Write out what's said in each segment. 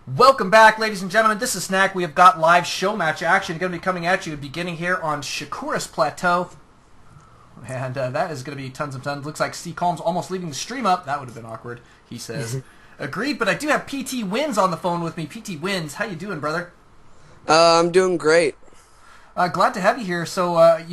Welcome back, ladies and gentlemen. This is Snack. We have got live show match action going to be coming at you beginning here on Shakuras Plateau. And that is going to be tons and tons. Looks like CCalms almost leaving the stream up. That would have been awkward, he says. Agreed, but I do have PT Wins on the phone with me. PT Wins, how you doing, brother? I'm doing great. Glad to have you here. So,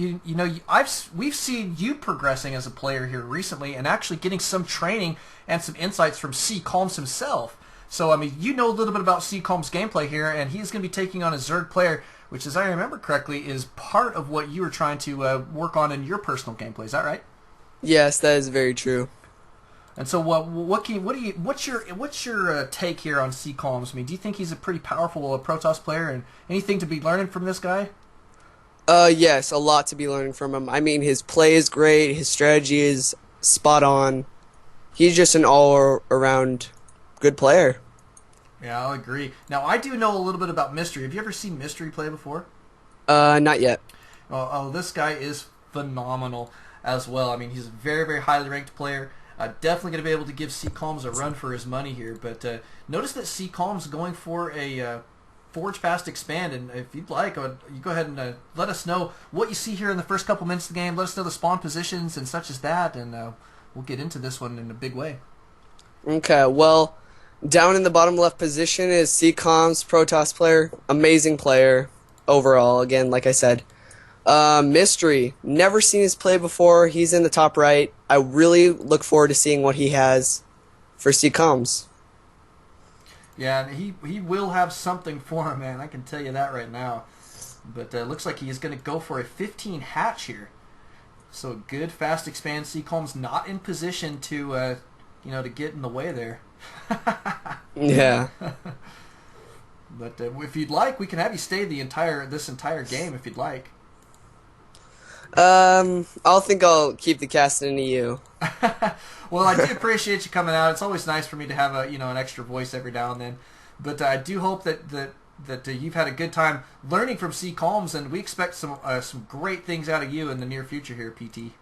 we've seen you progressing as a player here recently and actually getting some training and some insights from CCalms himself. So, I mean, you know a little bit about CCalms' gameplay here, and he's going to be taking on a Zerg player, which, as I remember correctly, is part of what you were trying to work on in your personal gameplay. Is that right? Yes, that is very true. And so, what's your take here on CCalms? I mean, do you think he's a pretty powerful Protoss player, and anything to be learning from this guy? Yes, a lot to be learning from him. I mean, his play is great, his strategy is spot on. He's just an all-around good player. Yeah, I'll agree. Now, I do know a little bit about Mystery. Have you ever seen Mystery play before? Not yet. Oh, this guy is phenomenal as well. I mean, he's a very, very highly ranked player. Definitely going to be able to give CCalms a run for his money here. But notice that CCalms is going for a Forge Fast Expand. And if you'd like, you go ahead and let us know what you see here in the first couple minutes of the game. Let us know the spawn positions and such as that. And we'll get into this one in a big way. Okay, well, down in the bottom left position is CCalms, Protoss player, amazing player overall, again, like I said. Mystery, never seen his play before, he's in the top right. I really look forward to seeing what he has for CCalms. Yeah, he will have something for him, man, I can tell you that right now. But it looks like he is going to go for a 15 hatch here. So good, fast expand. CCalms not in position to, to get in the way there. Yeah. But if you'd like, we can have you stay this entire game if you'd like. I'll keep the casting into you. Well, I do appreciate you coming out. It's always nice for me to have an extra voice every now and then. But I do hope that you've had a good time learning from CCalms, and we expect some great things out of you in the near future here, PT.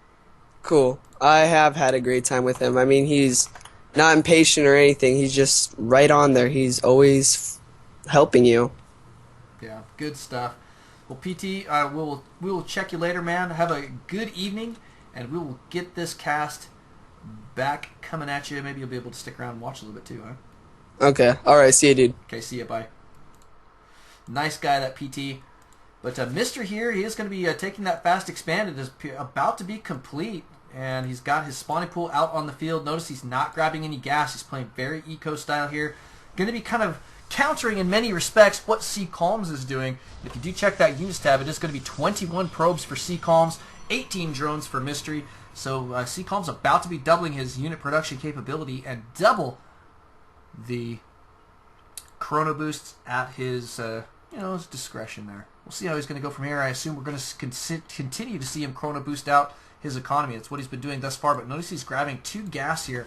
Cool. I have had a great time with him. I mean, he's not impatient or anything. He's just right on there. He's always helping you. Yeah, good stuff. Well, PT, we will check you later, man. Have a good evening, and we will get this cast back coming at you. Maybe you'll be able to stick around and watch a little bit too, huh? Okay. All right. See you, dude. Okay. See you. Bye. Nice guy, that PT. But Mr. here, he is going to be taking that fast expand. It is about to be complete. And he's got his spawning pool out on the field. Notice he's not grabbing any gas. He's playing very eco style here. Going to be kind of countering in many respects what CCalms is doing. If you do check that units tab, it is going to be 21 probes for CCalms, 18 drones for Mystery. So CCalms about to be doubling his unit production capability and double the chrono boosts at his his discretion there. We'll see how he's going to go from here. I assume we're going to continue to see him chrono boost out his economy. That's what he's been doing thus far, but notice he's grabbing 2 gas here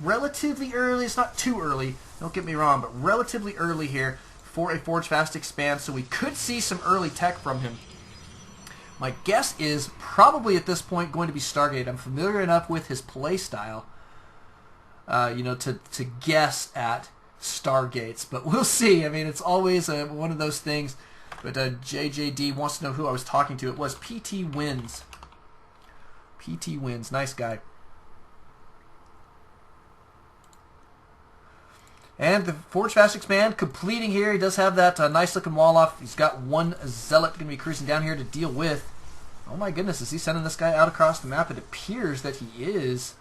relatively early. It's not too early, don't get me wrong, but relatively early here for a Forge Fast Expand, so we could see some early tech from him. My guess is probably at this point going to be Stargate. I'm familiar enough with his play style to guess at Stargates, but we'll see. I mean, it's always one of those things. But JJD wants to know who I was talking to. It was PT Wins. PT Wins. Nice guy. And the Forge Fast Expand completing here. He does have that nice looking wall off. He's got 1 Zealot going to be cruising down here to deal with. Oh my goodness, is he sending this guy out across the map? It appears that he is.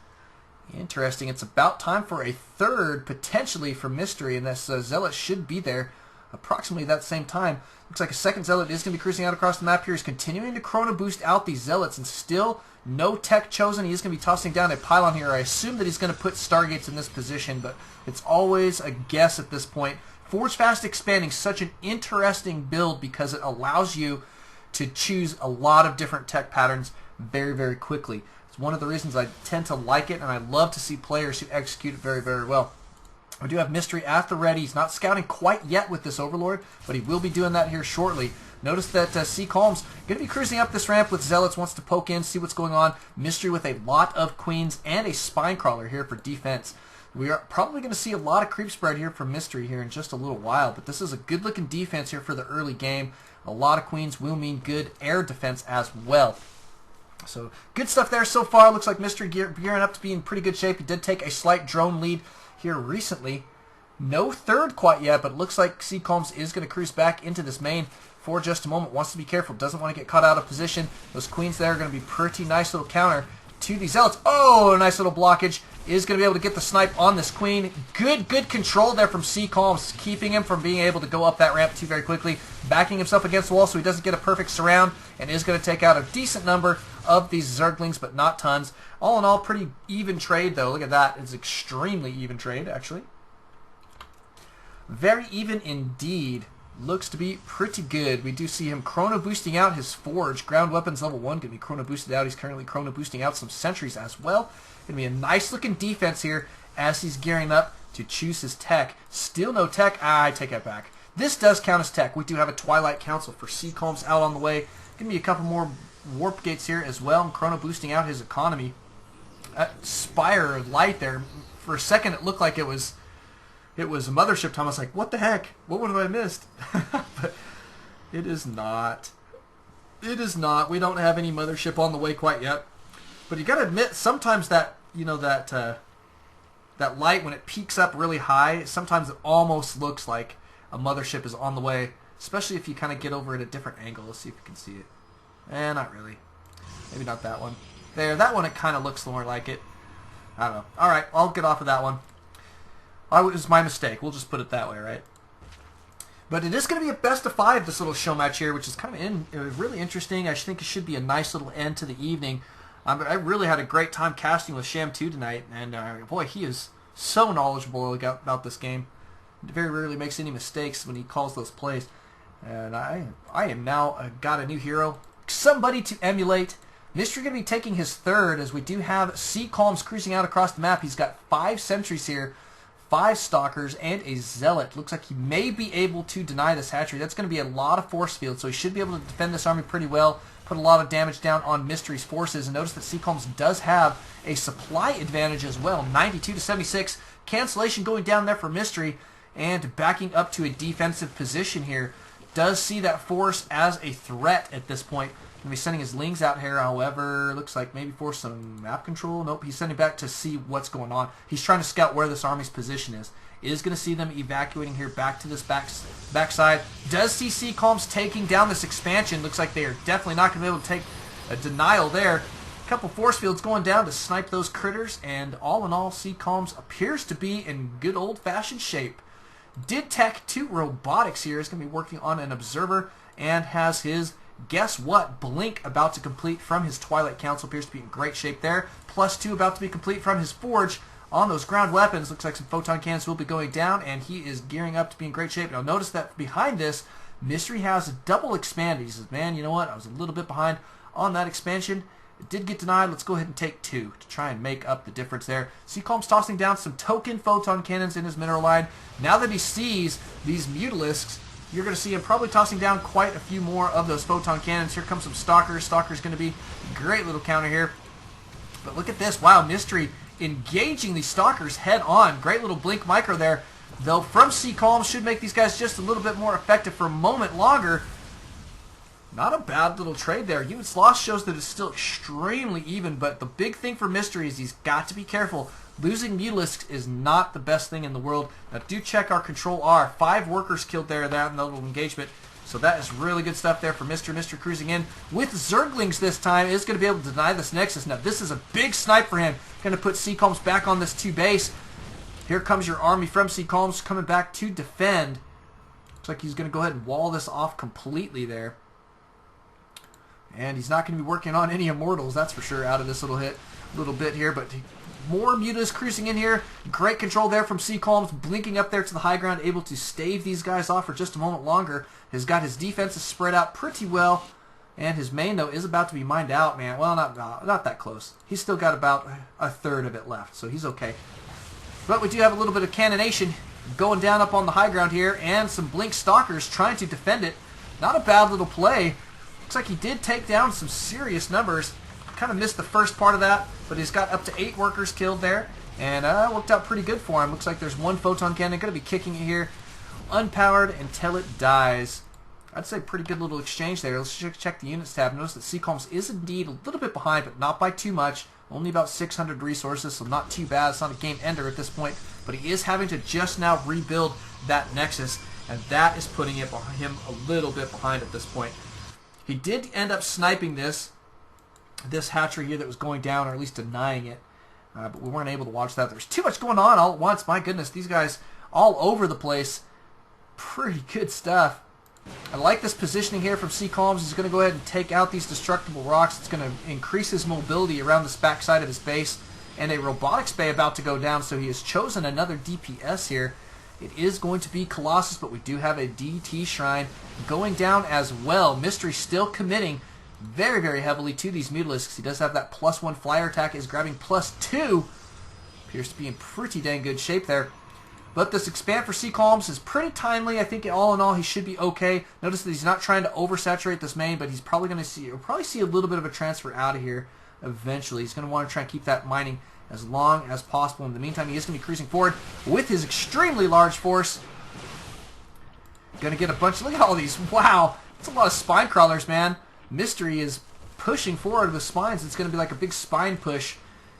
Interesting. It's about time for a third, potentially, for Mystery, and this Zealot should be there approximately that same time. Looks like a second Zealot is going to be cruising out across the map here. He's continuing to chrono boost out these Zealots, and still no tech chosen. He is going to be tossing down a pylon here. I assume that he's going to put Stargates in this position, but it's always a guess at this point. Forge Fast Expanding, such an interesting build because it allows you to choose a lot of different tech patterns very, very quickly. It's one of the reasons I tend to like it, and I love to see players who execute it very, very well. We do have Mystery at the ready. He's not scouting quite yet with this Overlord, but he will be doing that here shortly. Notice that CCalms going to be cruising up this ramp with Zealots, wants to poke in, see what's going on. Mystery with a lot of Queens and a Spine Crawler here for defense. We are probably going to see a lot of creep spread here from Mystery here in just a little while, but this is a good-looking defense here for the early game. A lot of queens will mean good air defense as well. So good stuff there so far. Looks like Mystery gearing up to be in pretty good shape. He did take a slight drone lead here recently. No third quite yet, but it looks like CCalms is going to cruise back into this main for just a moment. Wants to be careful. Doesn't want to get caught out of position. Those queens there are going to be pretty nice little counter to the Zealots. Oh, a nice little blockage. Is going to be able to get the snipe on this queen. Good control there from CCalms, keeping him from being able to go up that ramp too very quickly. Backing himself against the wall so he doesn't get a perfect surround, and is going to take out a decent number of these Zerglings, but not tons. All in all, pretty even trade, though. Look at that. It's extremely even trade, actually. Very even indeed. Looks to be pretty good. We do see him chrono boosting out his Forge. Ground weapons level 1 going to be chrono boosted out. He's currently chrono boosting out some sentries as well. Going to be a nice looking defense here as he's gearing up to choose his tech. Still no tech. I take it back. This does count as tech. We do have a Twilight Council for CCalms out on the way. Going to be a couple more warp gates here as well. And chrono boosting out his economy. That spire of light there. For a second it looked like it was a mothership time. I was like, what the heck? What have I missed? But it is not. It is not. We don't have any mothership on the way quite yet. But you got to admit, sometimes that, that light, when it peaks up really high, sometimes it almost looks like a mothership is on the way, especially if you kind of get over at a different angle. Let's see if you can see it. Not really. Maybe not that one. There, that one, it kind of looks more like it. I don't know. All right, I'll get off of that one. It was my mistake. We'll just put it that way, right? But it is going to be a best of 5, this little show match here, which is kind of really interesting. I think it should be a nice little end to the evening. I really had a great time casting with Sc2 tonight, and boy, he is so knowledgeable about this game. Very rarely makes any mistakes when he calls those plays. And I am now got a new hero, somebody to emulate. Mystery going to be taking his third, as we do have CCalms cruising out across the map. He's got 5 sentries here, 5 stalkers, and a zealot. Looks like he may be able to deny this hatchery. That's going to be a lot of force field, so he should be able to defend this army pretty well. Put a lot of damage down on Mystery's forces. And notice that CCalms does have a supply advantage as well. 92 to 76. Cancellation going down there for Mystery. And backing up to a defensive position here. Does see that force as a threat at this point. Going to be sending his Lings out here, however. Looks like maybe for some map control. Nope, he's sending back to see what's going on. He's trying to scout where this army's position is. Is going to see them evacuating here back to this backside. Does see CCalms taking down this expansion. Looks like they are definitely not going to be able to take a denial there. A couple force fields going down to snipe those critters. And all in all, CCalms appears to be in good old-fashioned shape. Did tech 2 robotics here. Is going to be working on an observer and has his, guess what, blink about to complete from his Twilight Council. Appears to be in great shape there. +2 about to be complete from his Forge. On those ground weapons, looks like some photon cannons will be going down, and he is gearing up to be in great shape. Now notice that behind this, Mystery has a double expanded. He says, man, you know what, I was a little bit behind on that expansion. It did get denied. Let's go ahead and take 2 to try and make up the difference there. CCalms tossing down some token photon cannons in his mineral line. Now that he sees these Mutalisks, you're going to see him probably tossing down quite a few more of those photon cannons. Here comes some Stalkers. Stalker's going to be a great little counter here. But look at this. Wow, Mystery engaging these Stalkers head on. Great little blink micro there. Though from CCalms should make these guys just a little bit more effective for a moment longer. Not a bad little trade there. Units lost shows that it's still extremely even, but the big thing for Mystery is he's got to be careful. Losing Mutalisks is not the best thing in the world. Now do check our control R. 5 workers killed there in that little engagement. So that is really good stuff there for Mr. cruising in with Zerglings this time. Is going to be able to deny this Nexus. Now this is a big snipe for him. Going to put CCalms back on this 2 base. Here comes your army from CCalms coming back to defend. Looks like he's going to go ahead and wall this off completely there. And he's not going to be working on any Immortals, that's for sure, out of this little bit here. But more Mutas cruising in here. Great control there from CCalms, blinking up there to the high ground, able to stave these guys off for just a moment longer. Has got his defenses spread out pretty well. And his main, though, is about to be mined out, man. Well, not that close. He's still got about a third of it left, so he's okay. But we do have a little bit of cannonation going down up on the high ground here, and some Blink Stalkers trying to defend it. Not a bad little play. Looks like he did take down some serious numbers. Kind of missed the first part of that, but he's got up to 8 workers killed there. And worked out pretty good for him. Looks like there's one photon cannon. Going to be kicking it here. Unpowered until it dies. I'd say pretty good little exchange there. Let's check the units tab. Notice that CCalms is indeed a little bit behind, but not by too much. Only about 600 resources, so not too bad. It's not a game ender at this point. But he is having to just now rebuild that Nexus, and that is putting him a little bit behind at this point. He did end up sniping this hatchery here that was going down, or at least denying it. But we weren't able to watch that. There's too much going on all at once. My goodness, these guys all over the place. Pretty good stuff. I like this positioning here from CCalms. He's going to go ahead and take out these destructible rocks. It's going to increase his mobility around this back side of his base. And a robotics bay about to go down, so he has chosen another DPS here. It is going to be Colossus, but we do have a DT Shrine going down as well. Mystery still committing very, very heavily to these Mutalisks. He does have that +1 flyer attack, is grabbing +2. Appears to be in pretty dang good shape there. But this expand for CCalms is pretty timely. I think all in all, he should be okay. Notice that he's not trying to oversaturate this main, but he's probably going to see, you'll probably see a little bit of a transfer out of here eventually. He's going to want to try and keep that mining as long as possible. In the meantime, he is going to be cruising forward with his extremely large force. Going to get a bunch. Look at all these. Wow. That's a lot of spine crawlers, man. Mystery is pushing forward with spines. It's going to be like a big spine push.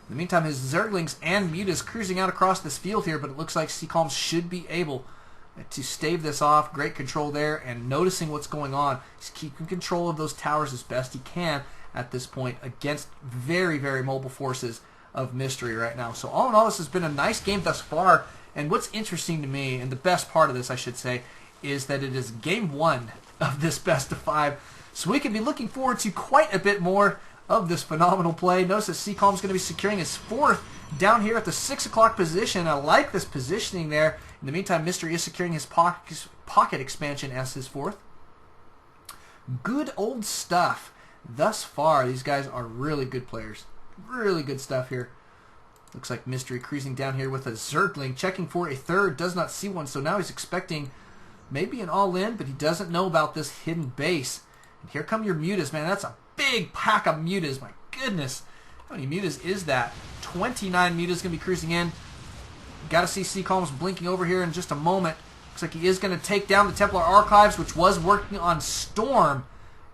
In the meantime, his Zerglings and Mutas cruising out across this field here, but it looks like CCalms should be able to stave this off. Great control there, and noticing what's going on. He's keeping control of those towers as best he can at this point against very, very mobile forces of Mystery right now. So all in all, this has been a nice game thus far, and what's interesting to me, and the best part of this, I should say, is that it is game 1 of this best of 5. So we can be looking forward to quite a bit more of this phenomenal play. Notice that CCalms is going to be securing his 4th down here at the 6 o'clock position. I like this positioning there. In the meantime, Mystery is securing his pocket expansion as his 4th. Good old stuff. Thus far, these guys are really good players. Really good stuff here. Looks like Mystery cruising down here with a Zergling, checking for a 3rd, does not see one, so now he's expecting maybe an all-in, but he doesn't know about this hidden base. And here come your Mutas, man. That's a big pack of Mutas. My goodness. How many Mutas is that? 29 Mutas going to be cruising in. Got to see CCalms blinking over here in just a moment. Looks like he is going to take down the Templar Archives, which was working on Storm.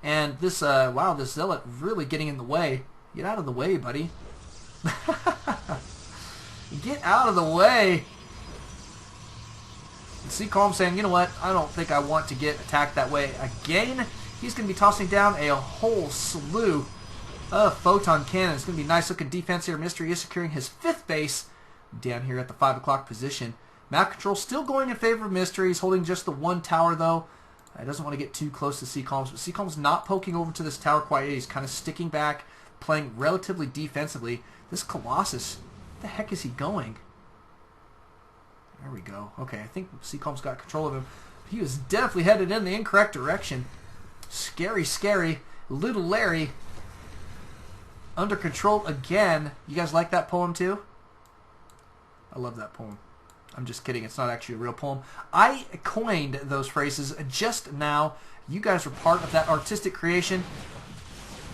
And this, wow, this Zealot really getting in the way. Get out of the way, buddy. Get out of the way. CCalms saying, you know what, I don't think I want to get attacked that way again. He's going to be tossing down a whole slew of photon cannons. It's going to be a nice looking defense here. Mystery is securing his 5th base down here at the 5 o'clock position. Map control still going in favor of Mystery. He's holding just the 1 tower though. He doesn't want to get too close to CCalms, but CCalms not poking over to this tower quite yet. He's kind of sticking back, playing relatively defensively. This Colossus, where the heck is he going? There we go. Okay, I think CCalms got control of him. He was definitely headed in the incorrect direction. Scary, scary. Little Larry under control again. You guys like that poem too? I love that poem. I'm just kidding. It's not actually a real poem. I coined those phrases just now. You guys were part of that artistic creation.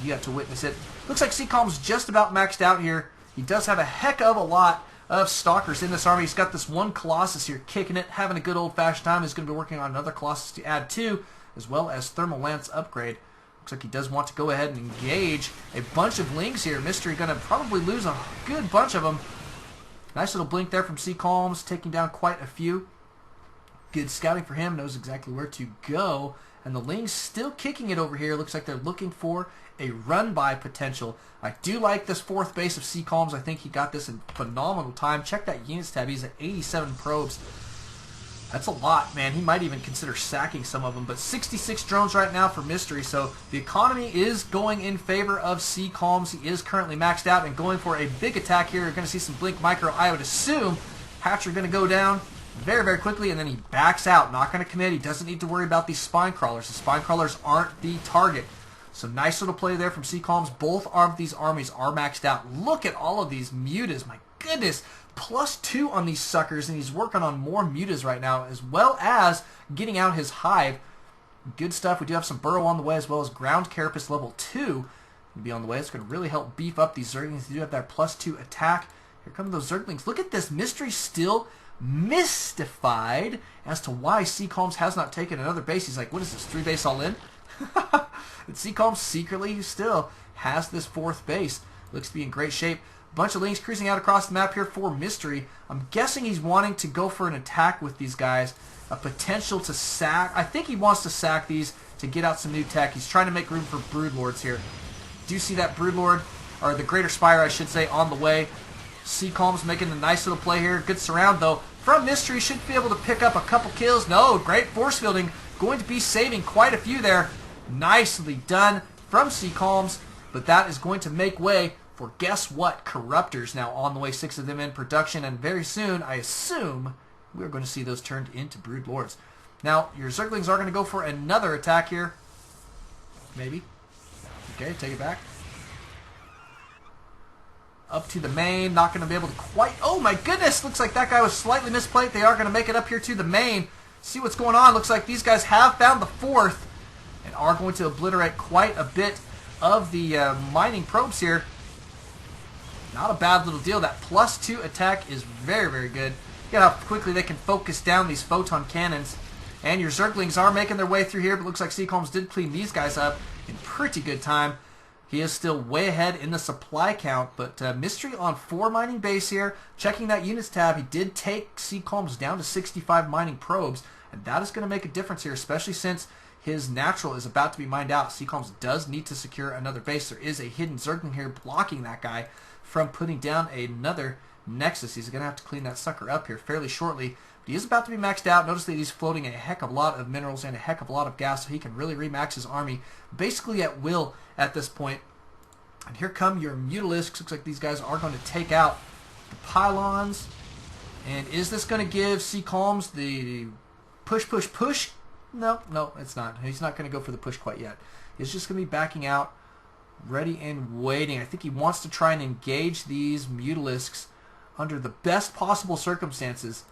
You got to witness it. Looks like CCalms just about maxed out here. He does have a heck of a lot of Stalkers in this army. He's got this 1 Colossus here kicking it, having a good old-fashioned time. He's going to be working on another Colossus to add to, as well as Thermal Lance upgrade. Looks like he does want to go ahead and engage a bunch of Lings here. Mystery going to probably lose a good bunch of them. Nice little blink there from CCalms, taking down quite a few. Good scouting for him, knows exactly where to go. And the Lings still kicking it over here. Looks like they're looking for a run-by potential. I do like this 4th base of CCalms. I think he got this in phenomenal time. Check that units tab. He's at 87 probes. That's a lot, man. He might even consider sacking some of them. But 66 drones right now for Mystery. So the economy is going in favor of CCalms. He is currently maxed out and going for a big attack here. You're going to see some Blink Micro, I would assume. Hatcher going to go down very, very quickly, and then he backs out. Not going to commit. He doesn't need to worry about these Spine Crawlers. The Spine Crawlers aren't the target. So nice little play there from CCalms. Both of these armies are maxed out. Look at all of these Mutas. My goodness. +2 on these suckers, and he's working on more Mutas right now, as well as getting out his Hive. Good stuff. We do have some Burrow on the way, as well as Ground Carapace level 2 to be on the way. It's going to really help beef up these Zerglings. They do have that +2 attack. Here come those Zerglings. Look at this. Mystery still mystified as to why CCalms has not taken another base. He's like, what is this, 3 base all in? And CCalms secretly still has this 4th base. Looks to be in great shape. Bunch of Lings cruising out across the map here for Mystery. I'm guessing he's wanting to go for an attack with these guys. A potential to sack. I think he wants to sack these to get out some new tech. He's trying to make room for Broodlords here. Do you see that Broodlord, or the Greater Spire I should say, on the way? CCalms making a nice little play here. Good surround though from Mystery. Should be able to pick up a couple kills. No, great force fielding. Going to be saving quite a few there. Nicely done from CCalms. But that is going to make way for, guess what, Corruptors now on the way. 6 of them in production. And very soon, I assume, we're going to see those turned into Broodlords. Now, your Zerglings are going to go for another attack here. Maybe. Okay, take it back. Up to the main. Not going to be able to quite... Oh my goodness! Looks like that guy was slightly misplayed. They are going to make it up here to the main. See what's going on. Looks like these guys have found the 4th. And are going to obliterate quite a bit of the mining probes here. Not a bad little deal. That +2 attack is very, very good. Look at how quickly they can focus down these photon cannons. And your Zerglings are making their way through here, but looks like CCalms did clean these guys up in pretty good time. He is still way ahead in the supply count, but Mystery on 4 mining base here. Checking that units tab, he did take CCalms down to 65 mining probes, and that is going to make a difference here, especially since his natural is about to be mined out. CCalms does need to secure another base. There is a hidden Zergling here blocking that guy from putting down another Nexus. He's going to have to clean that sucker up here fairly shortly. But he is about to be maxed out. Notice that he's floating a heck of a lot of minerals and a heck of a lot of gas, so he can really remax his army basically at will at this point. And here come your Mutalisks. Looks like these guys are going to take out the pylons. And is this going to give CCalms the push, push, push? No, it's not. He's not going to go for the push quite yet. He's just going to be backing out, ready and waiting. I think he wants to try and engage these Mutalisks under the best possible circumstances.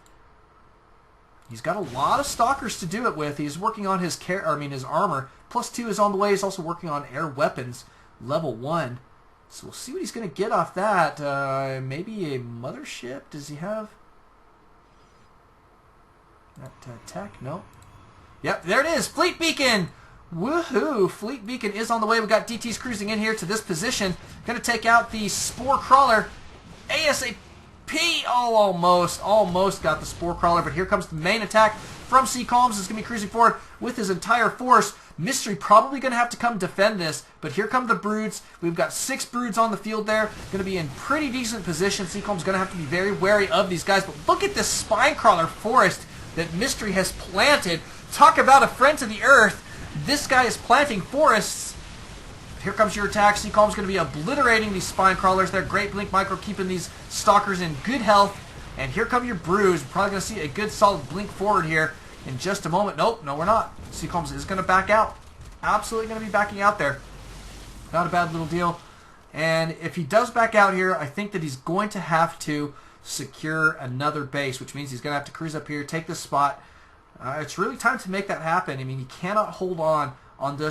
He's got a lot of stalkers to do it with. He's working on his his armor. +2 is on the way. He's also working on air weapons, level 1. So we'll see what he's going to get off that. Maybe a mothership. Does he have that tech? No. Yep, there it is. Fleet Beacon. Woohoo! Fleet Beacon is on the way. We've got DTs cruising in here to this position. Going to take out the Spore Crawler ASAP. Oh, almost got the Spore Crawler, but here comes the main attack from CCalms. Is going to be cruising forward with his entire force. Mystery probably going to have to come defend this, but here come the Broods. We've got 6 Broods on the field there. Going to be in pretty decent position. CCalms going to have to be very wary of these guys, but look at this Spine Crawler forest that Mystery has planted. Talk about a friend to the earth. This guy is planting forests. Here comes your attack. CCalms going to be obliterating these Spine Crawlers. They're great Blink Micro, keeping these Stalkers in good health. And here come your Broods. We're probably going to see a good solid blink forward here in just a moment. Nope, no we're not. CCalms is going to back out. Absolutely going to be backing out there. Not a bad little deal. And if he does back out here, I think that he's going to have to secure another base, which means he's going to have to cruise up here, take this spot. It's really time to make that happen. I mean, he cannot hold on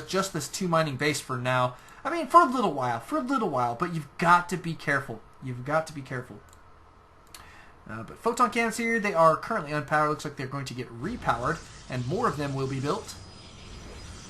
just this 2 mining base for now. I mean, for a little while, but you've got to be careful. You've got to be careful. But photon cannons here, they are currently unpowered. Looks like they're going to get repowered, and more of them will be built.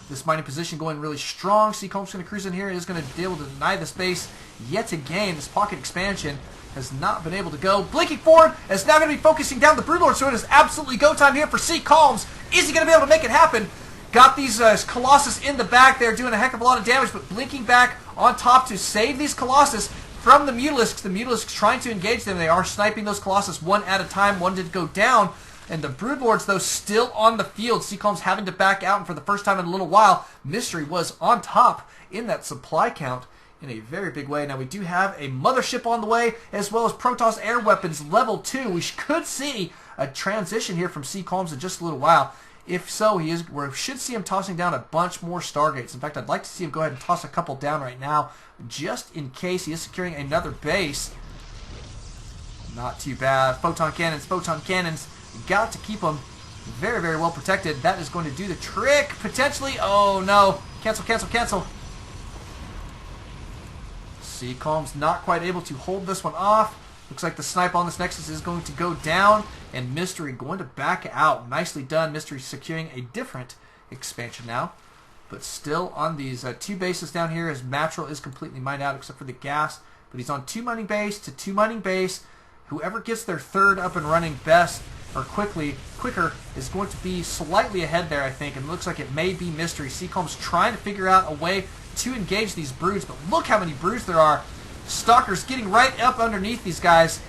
This mining position going really strong. CCalms going to cruise in here. Is going to be able to deny the space yet again. This pocket expansion has not been able to go. Blinking forward, and it's now going to be focusing down the Broodlord, so it is absolutely go time here for CCalms. Is he going to be able to make it happen? Got these Colossus in the back there doing a heck of a lot of damage, but blinking back on top to save these Colossus from the Mutalisks. The Mutalisks trying to engage them. They are sniping those Colossus one at a time. One did go down. And the Broodlords, though, still on the field. CCalms having to back out, and for the first time in a little while, Mystery was on top in that supply count in a very big way. Now, we do have a mothership on the way, as well as Protoss air weapons level 2. We could see a transition here from CCalms in just a little while. If so, we should see him tossing down a bunch more Stargates. In fact, I'd like to see him go ahead and toss a couple down right now, just in case he is securing another base. Not too bad. Photon cannons. Got to keep them very, very well protected. That is going to do the trick, potentially. Oh, no. Cancel. CCalms not quite able to hold this one off. Looks like the snipe on this Nexus is going to go down, and Mystery going to back out. Nicely done. Mystery securing a different expansion now, but still on these 2 bases down here. His natural is completely mined out except for the gas, but he's on 2 mining base to 2 mining base. Whoever gets their 3rd up and running best or quicker is going to be slightly ahead there, I think, and it looks like it may be Mystery. CCalms trying to figure out a way to engage these broods, but look how many broods there are. Stalkers getting right up underneath these guys.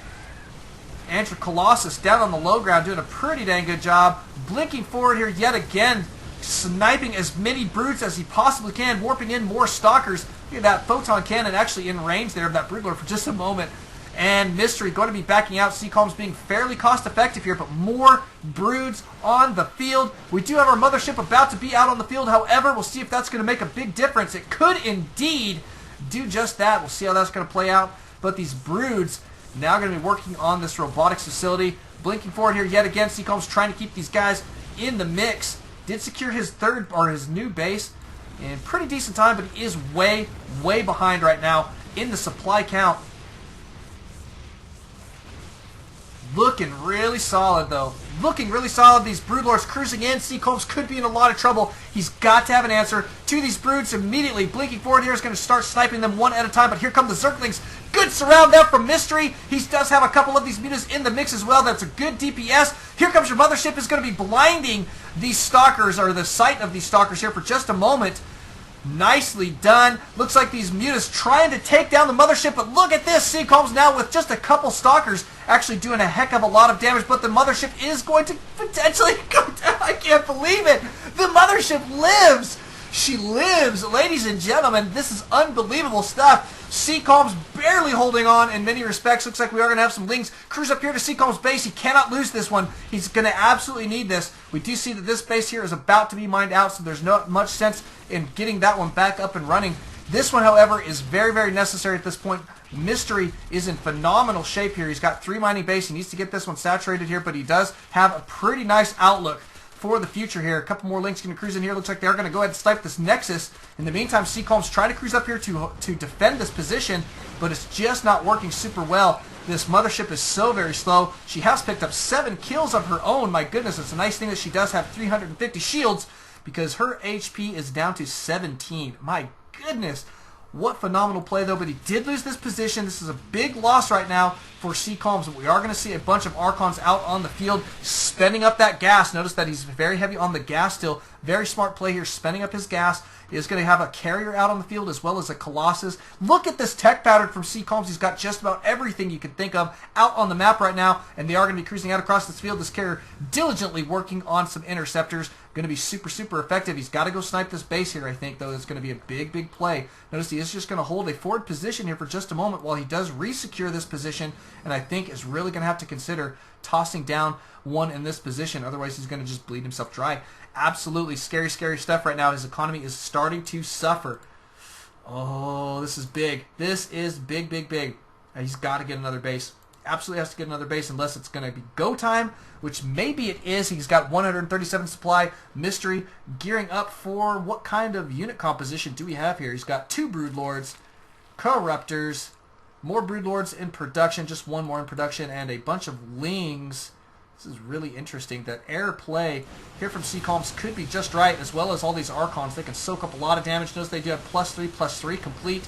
Andrew Colossus down on the low ground doing a pretty dang good job. Blinking forward here yet again, sniping as many broods as he possibly can, warping in more stalkers. Look at that photon cannon actually in range there of that broodlord for just a moment. And Mystery going to be backing out. CCalms being fairly cost effective here, but more broods on the field. We do have our mothership about to be out on the field. However, we'll see if that's going to make a big difference. It could indeed do just that. We'll see how that's going to play out. But these broods now going to be working on this robotics facility. Blinking forward here yet again. CCalms trying to keep these guys in the mix. Did secure his his new base in pretty decent time, but he is way behind right now in the supply count. Looking really solid, though. Looking really solid. These broodlords cruising in. CCalms could be in a lot of trouble. He's got to have an answer to these broods immediately. Blinking forward here is going to start sniping them one at a time, but here come the Zerglings. Good surround there from Mystery. He does have a couple of these mutas in the mix as well. That's a good DPS. Here comes your mothership. Is going to be blinding these stalkers, or the sight of these stalkers here for just a moment. Nicely done. Looks like these mutas trying to take down the mothership, but look at this. CCalms now with just a couple stalkers actually doing a heck of a lot of damage, but the mothership is going to potentially go down. I can't believe it. The mothership lives. She lives. Ladies and gentlemen, this is unbelievable stuff. CCalms barely holding on in many respects. Looks like we are going to have some Lings cruise up here to CCalms base. He cannot lose this one. He's going to absolutely need this. We do see that this base here is about to be mined out, so there's not much sense in getting that one back up and running. This one, however, is very necessary at this point. Mystery is in phenomenal shape here. He's got 3 mining base. He needs to get this one saturated here, but he does have a pretty nice outlook for the future here. A couple more Lings going to cruise in here. Looks like they're going to go ahead and snipe this Nexus. In the meantime, CCalms trying to cruise up here to defend this position, but it's just not working super well. This mothership is so very slow. She has picked up 7 kills of her own. My goodness, it's a nice thing that she does have 350 shields because her HP is down to 17. My goodness. What phenomenal play, though, but he did lose this position. This is a big loss right now for CCalms, but we are going to see a bunch of Archons out on the field spending up that gas. Notice that he's very heavy on the gas still. Very smart play here, spending up his gas. Is going to have a carrier out on the field as well as a Colossus. Look at this tech pattern from CCalms. He's got just about everything you could think of out on the map right now, and they are going to be cruising out across this field. This carrier diligently working on some interceptors. Going to be super effective. He's got to go snipe this base here, I think, though. It's going to be a big play. Notice he is just going to hold a forward position here for just a moment while he does resecure this position, and I think is really going to have to consider tossing down one in this position. Otherwise, he's going to just bleed himself dry. Absolutely scary stuff right now. His economy is starting to suffer. Oh, this is big. This is big. He's got to get another base. Absolutely has to get another base unless it's going to be go time, which maybe it is. He's got 137 supply. Mystery gearing up for what kind of unit composition do we have here? He's got 2 Broodlords, Corruptors, more Broodlords in production, just 1 more in production, and a bunch of Lings. This is really interesting. That air play here from CCalms could be just right, as well as all these Archons. They can soak up a lot of damage. Notice they do have +3/+3 complete.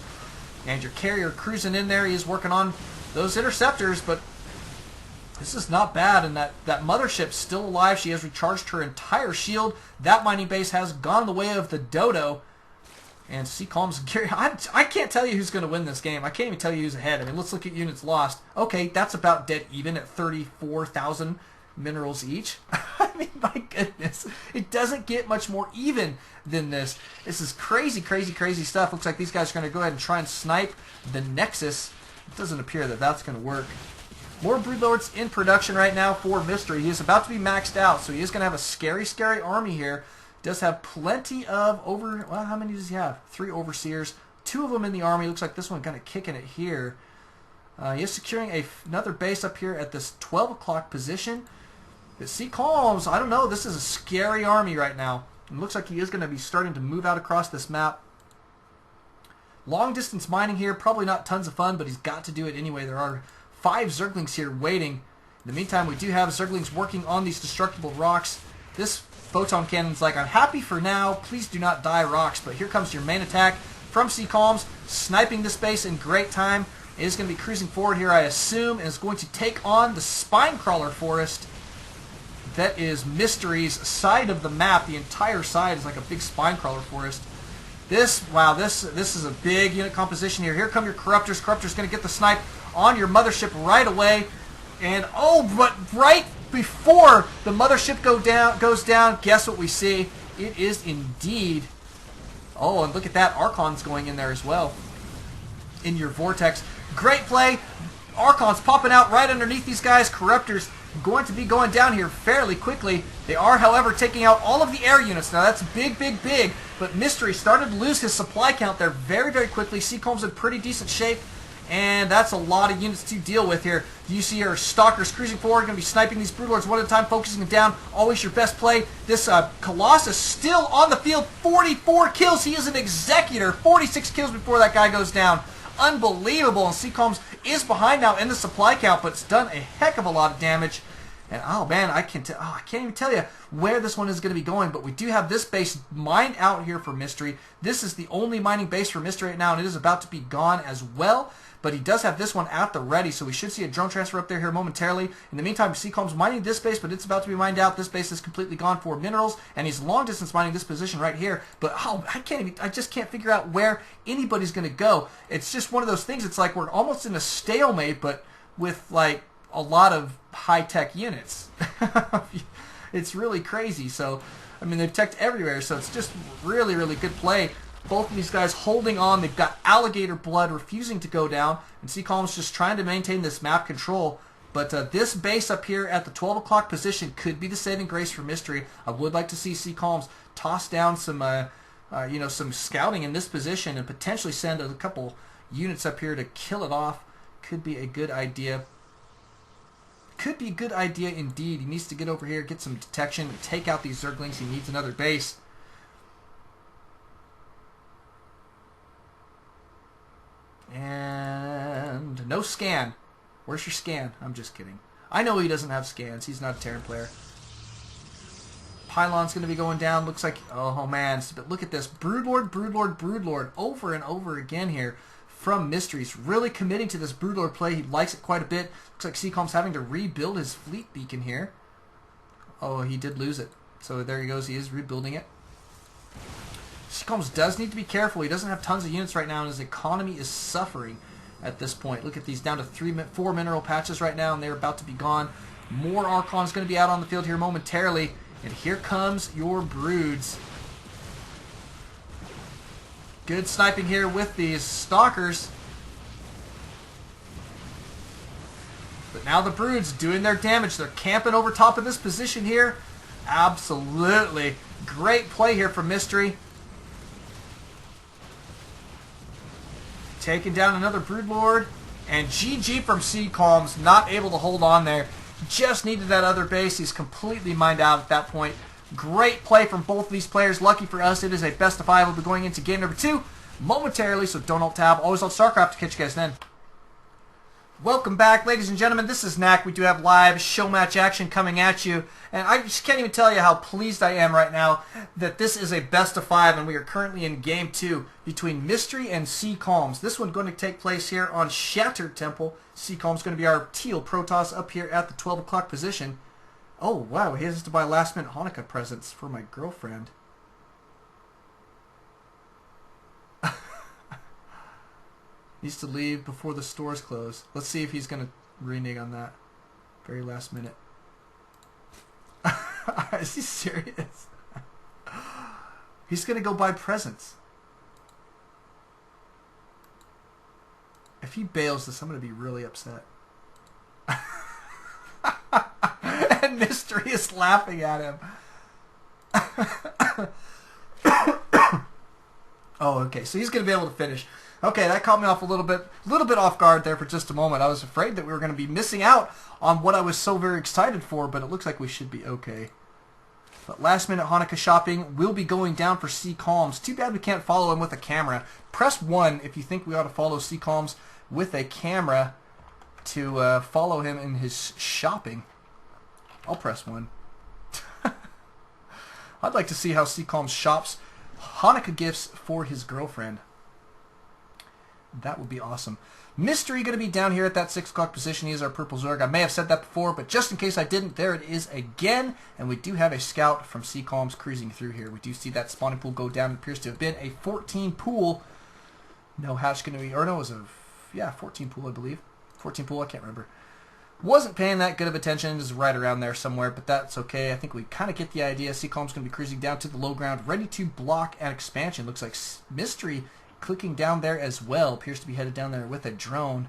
And your carrier cruising in there. He is working on those interceptors, but this is not bad. And that mothership's still alive. She has recharged her entire shield. That mining base has gone the way of the dodo. And CCalms, I can't tell you who's going to win this game. I can't even tell you who's ahead. I mean, let's look at units lost. Okay, that's about dead even at 34,000 minerals each. I mean, my goodness. It doesn't get much more even than this. This is crazy stuff. Looks like these guys are going to go ahead and try and snipe the Nexus. It doesn't appear that that's going to work. More Broodlords in production right now for Mystery. He is about to be maxed out, so he is going to have a scary army here. Does have plenty of well, how many does he have? 3 Overseers. 2 of them in the army. Looks like this one kind of kicking it here. He is securing another base up here at this 12 o'clock position. But CCalms, I don't know. This is a scary army right now. It looks like he is going to be starting to move out across this map. Long distance mining here, probably not tons of fun, but he's got to do it anyway. There are 5 Zerglings here waiting. In the meantime, we do have Zerglings working on these destructible rocks. This photon cannon's like, I'm happy for now. Please do not die, rocks. But here comes your main attack from CCalms, sniping this base in great time. It is going to be cruising forward here, I assume, and is going to take on the Spinecrawler Forest. That is Mystery's side of the map. The entire side is like a big Spinecrawler Forest. This is a big unit composition here. Here come your Corruptors. Corruptors going to get the snipe on your mothership right away. And, oh, but right before the mothership goes down, guess what we see? It is indeed... Oh, and look at that. Archon's going in there as well. In your Vortex. Great play. Archon's popping out right underneath these guys. Corruptors going to be going down here fairly quickly. They are, however, taking out all of the air units. Now, that's big, big, big. But Mystery started to lose his supply count there very, very quickly. CCalms in pretty decent shape. And that's a lot of units to deal with here. You see our Stalkers cruising forward, going to be sniping these Broodlords one at a time, focusing them down. Always your best play. This Colossus still on the field, 44 kills. He is an executor. 46 kills before that guy goes down. Unbelievable. And CCalms is behind now in the supply count, but it's done a heck of a lot of damage. And oh man, I can't even tell you where this one is going to be going, but we do have this base mined out here for Mystery. This is the only mining base for Mystery right now, and it is about to be gone as well. But he does have this one at the ready, so we should see a drone transfer up there here momentarily. In the meantime, CCalms mining this base, but it's about to be mined out. This base is completely gone for minerals, and he's long distance mining this position right here. But oh, I just can't figure out where anybody's going to go. It's just one of those things. It's like we're almost in a stalemate, but with like a lot of high-tech units. It's really crazy. So, I mean, they've teched everywhere, so it's just really, really good play. Both of these guys holding on. They've got alligator blood refusing to go down. And CCalms just trying to maintain this map control. But this base up here at the 12 o'clock position could be the saving grace for Mystery. I would like to see CCalms toss down some, some scouting in this position and potentially send a couple units up here to kill it off. Could be a good idea. Could be a good idea indeed. He needs to get over here, get some detection, take out these Zerglings. He needs another base. And no scan. Where's your scan? I'm just kidding. I know he doesn't have scans. He's not a Terran player. Pylon's going to be going down. Looks like, oh man. But look at this. Broodlord, Broodlord, Broodlord. Over and over again here from Mysteries. Really committing to this Broodlord play. He likes it quite a bit. Looks like CCalms having to rebuild his fleet beacon here. Oh, he did lose it. So there he goes. He is rebuilding it. CCalms does need to be careful. He doesn't have tons of units right now, and his economy is suffering at this point. Look at these, down to 4 mineral patches right now, and they're about to be gone. More Archon's going to be out on the field here momentarily, and here comes your Broods. Good sniping here with these Stalkers. But now the Broods doing their damage. They're camping over top of this position here. Absolutely. Great play here from Mystery. Taking down another Broodlord. And GG from CCalms, not able to hold on there. Just needed that other base. He's completely mined out at that point. Great play from both of these players. Lucky for us, it is a best of 5. We'll be going into game number 2 momentarily, so don't alt-tab. Always alt StarCraft to catch you guys then. Welcome back, ladies and gentlemen. This is Knack. We do have live show match action coming at you. And I just can't even tell you how pleased I am right now that this is a best of 5 and we are currently in game 2 between Mystery and CCalms. This one going to take place here on Shattered Temple. CCalms going to be our teal Protoss up here at the 12 o'clock position. Oh, wow. He has to buy last-minute Hanukkah presents for my girlfriend. Needs to leave before the stores close. Let's see if he's going to renege on that. Very last minute. Is he serious? He's going to go buy presents. If he bails this, I'm going to be really upset. And Mystery is laughing at him. Oh, okay. So he's going to be able to finish. Okay, that caught me off a little bit off guard there for just a moment. I was afraid that we were going to be missing out on what I was so very excited for, but it looks like we should be okay. But last minute Hanukkah shopping will be going down for CCalms. Too bad we can't follow him with a camera. Press 1 if you think we ought to follow CCalms with a camera. to follow him in his shopping. I'll press 1. I'd like to see how CCalms shops Hanukkah gifts for his girlfriend. That would be awesome. Mystery going to be down here at that 6 o'clock position. He is our purple Zerg. I may have said that before, but just in case I didn't, there it is again. And we do have a scout from CCalms cruising through here. We do see that spawning pool go down. It appears to have been a 14 pool. No hatch going to be, or no, it was a, yeah, 14 pool, I believe. 14 pool, I can't remember. Wasn't paying that good of attention. It was right around there somewhere, but that's okay. I think we kind of get the idea. CCalms going to be cruising down to the low ground, ready to block an expansion. Looks like Mystery clicking down there as well. Appears to be headed down there with a drone.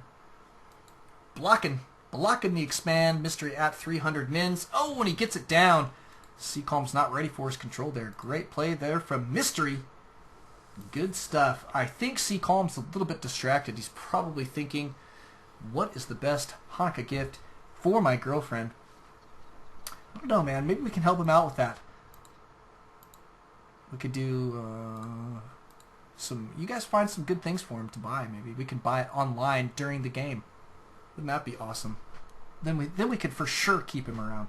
Blocking the expand. Mystery at 300 mins. Oh, when he gets it down. CCalms not ready for his control there. Great play there from Mystery. Good stuff. I think CCalms a little bit distracted. He's probably thinking, what is the best Hanukkah gift for my girlfriend? I don't know, man. Maybe we can help him out with that. We could do you guys find some good things for him to buy. Maybe we can buy it online during the game. Wouldn't that be awesome? Then we could for sure keep him around.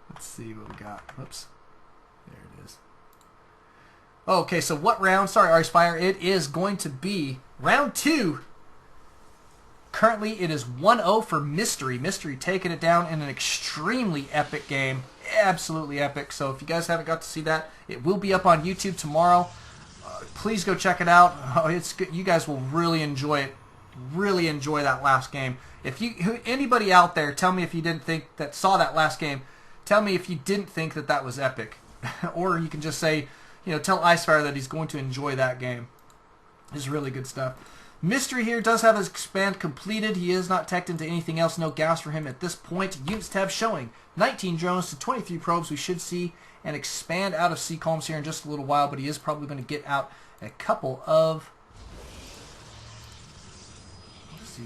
Let's see what we got. Whoops. There it is. Okay, so what round? Sorry, Arspire. It is going to be round 2. Currently, it is 1-0 for Mystery. Mystery taking it down in an extremely epic game. Absolutely epic. So if you guys haven't got to see that, it will be up on YouTube tomorrow. Please go check it out. Oh, it's good. You guys will really enjoy it. Really enjoy that last game. If anybody out there, tell me if you didn't think that saw that last game. Tell me if you didn't think that that was epic, or you can just say, tell Icefire that he's going to enjoy that game. It's really good stuff. Mystery here does have his expand completed. He is not teched into anything else. No gas for him at this point. Units tab showing 19 drones to 23 probes. We should see an expand out of CCalms here in just a little while, but he is probably going to get out a couple of... What is he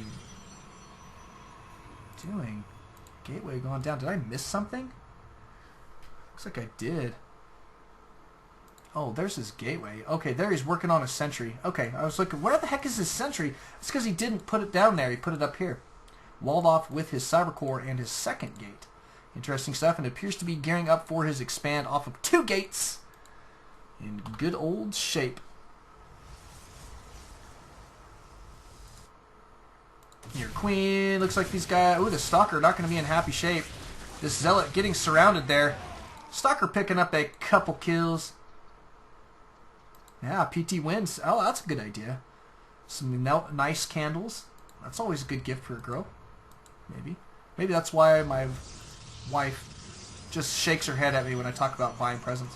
doing? Gateway going down. Did I miss something? Looks like I did. Oh, there's his gateway. Okay, there he's working on a sentry. Okay, I was looking, where the heck is his sentry? It's because he didn't put it down there. He put it up here. Walled off with his cyber core and his second gate. Interesting stuff, and it appears to be gearing up for his expand off of 2 gates. In good old shape. Your queen. Looks like these guys... Ooh, the Stalker not going to be in happy shape. This Zealot getting surrounded there. Stalker picking up a couple kills. Yeah, PT wins. Oh, that's a good idea. Some nice candles. That's always a good gift for a girl. Maybe. Maybe that's why my wife just shakes her head at me when I talk about buying presents.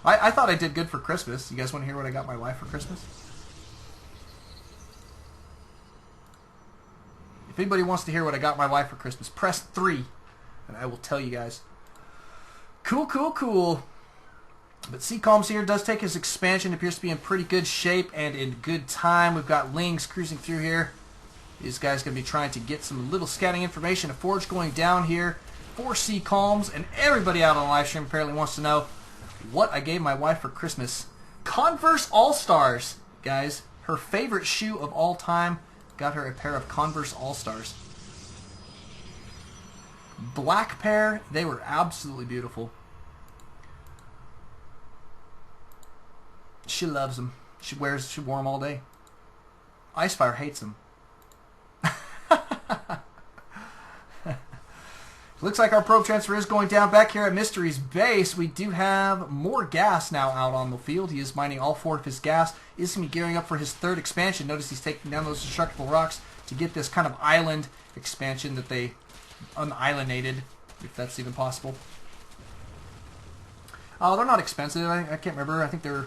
I thought I did good for Christmas. You guys want to hear what I got my wife for Christmas? If anybody wants to hear what I got my wife for Christmas, press 3, and I will tell you guys. Cool, cool, cool. But CCalms here does take his expansion. Appears to be in pretty good shape and in good time. We've got Lings cruising through here. These guys going to be trying to get some little scouting information. A Forge going down here for CCalms. And everybody out on the live stream apparently wants to know what I gave my wife for Christmas. Converse All-Stars, guys. Her favorite shoe of all time. Got her a pair of Converse All-Stars. Black pair. They were absolutely beautiful. She loves them. She wore them all day. Icefire hates them. Looks like our probe transfer is going down. Back here at Mystery's base, we do have more gas now out on the field. He is mining all 4 of his gas. Is going to be gearing up for his 3rd expansion. Notice he's taking down those destructible rocks to get this kind of island expansion that they unislanded, if that's even possible. Oh, they're not expensive. I can't remember. I think they're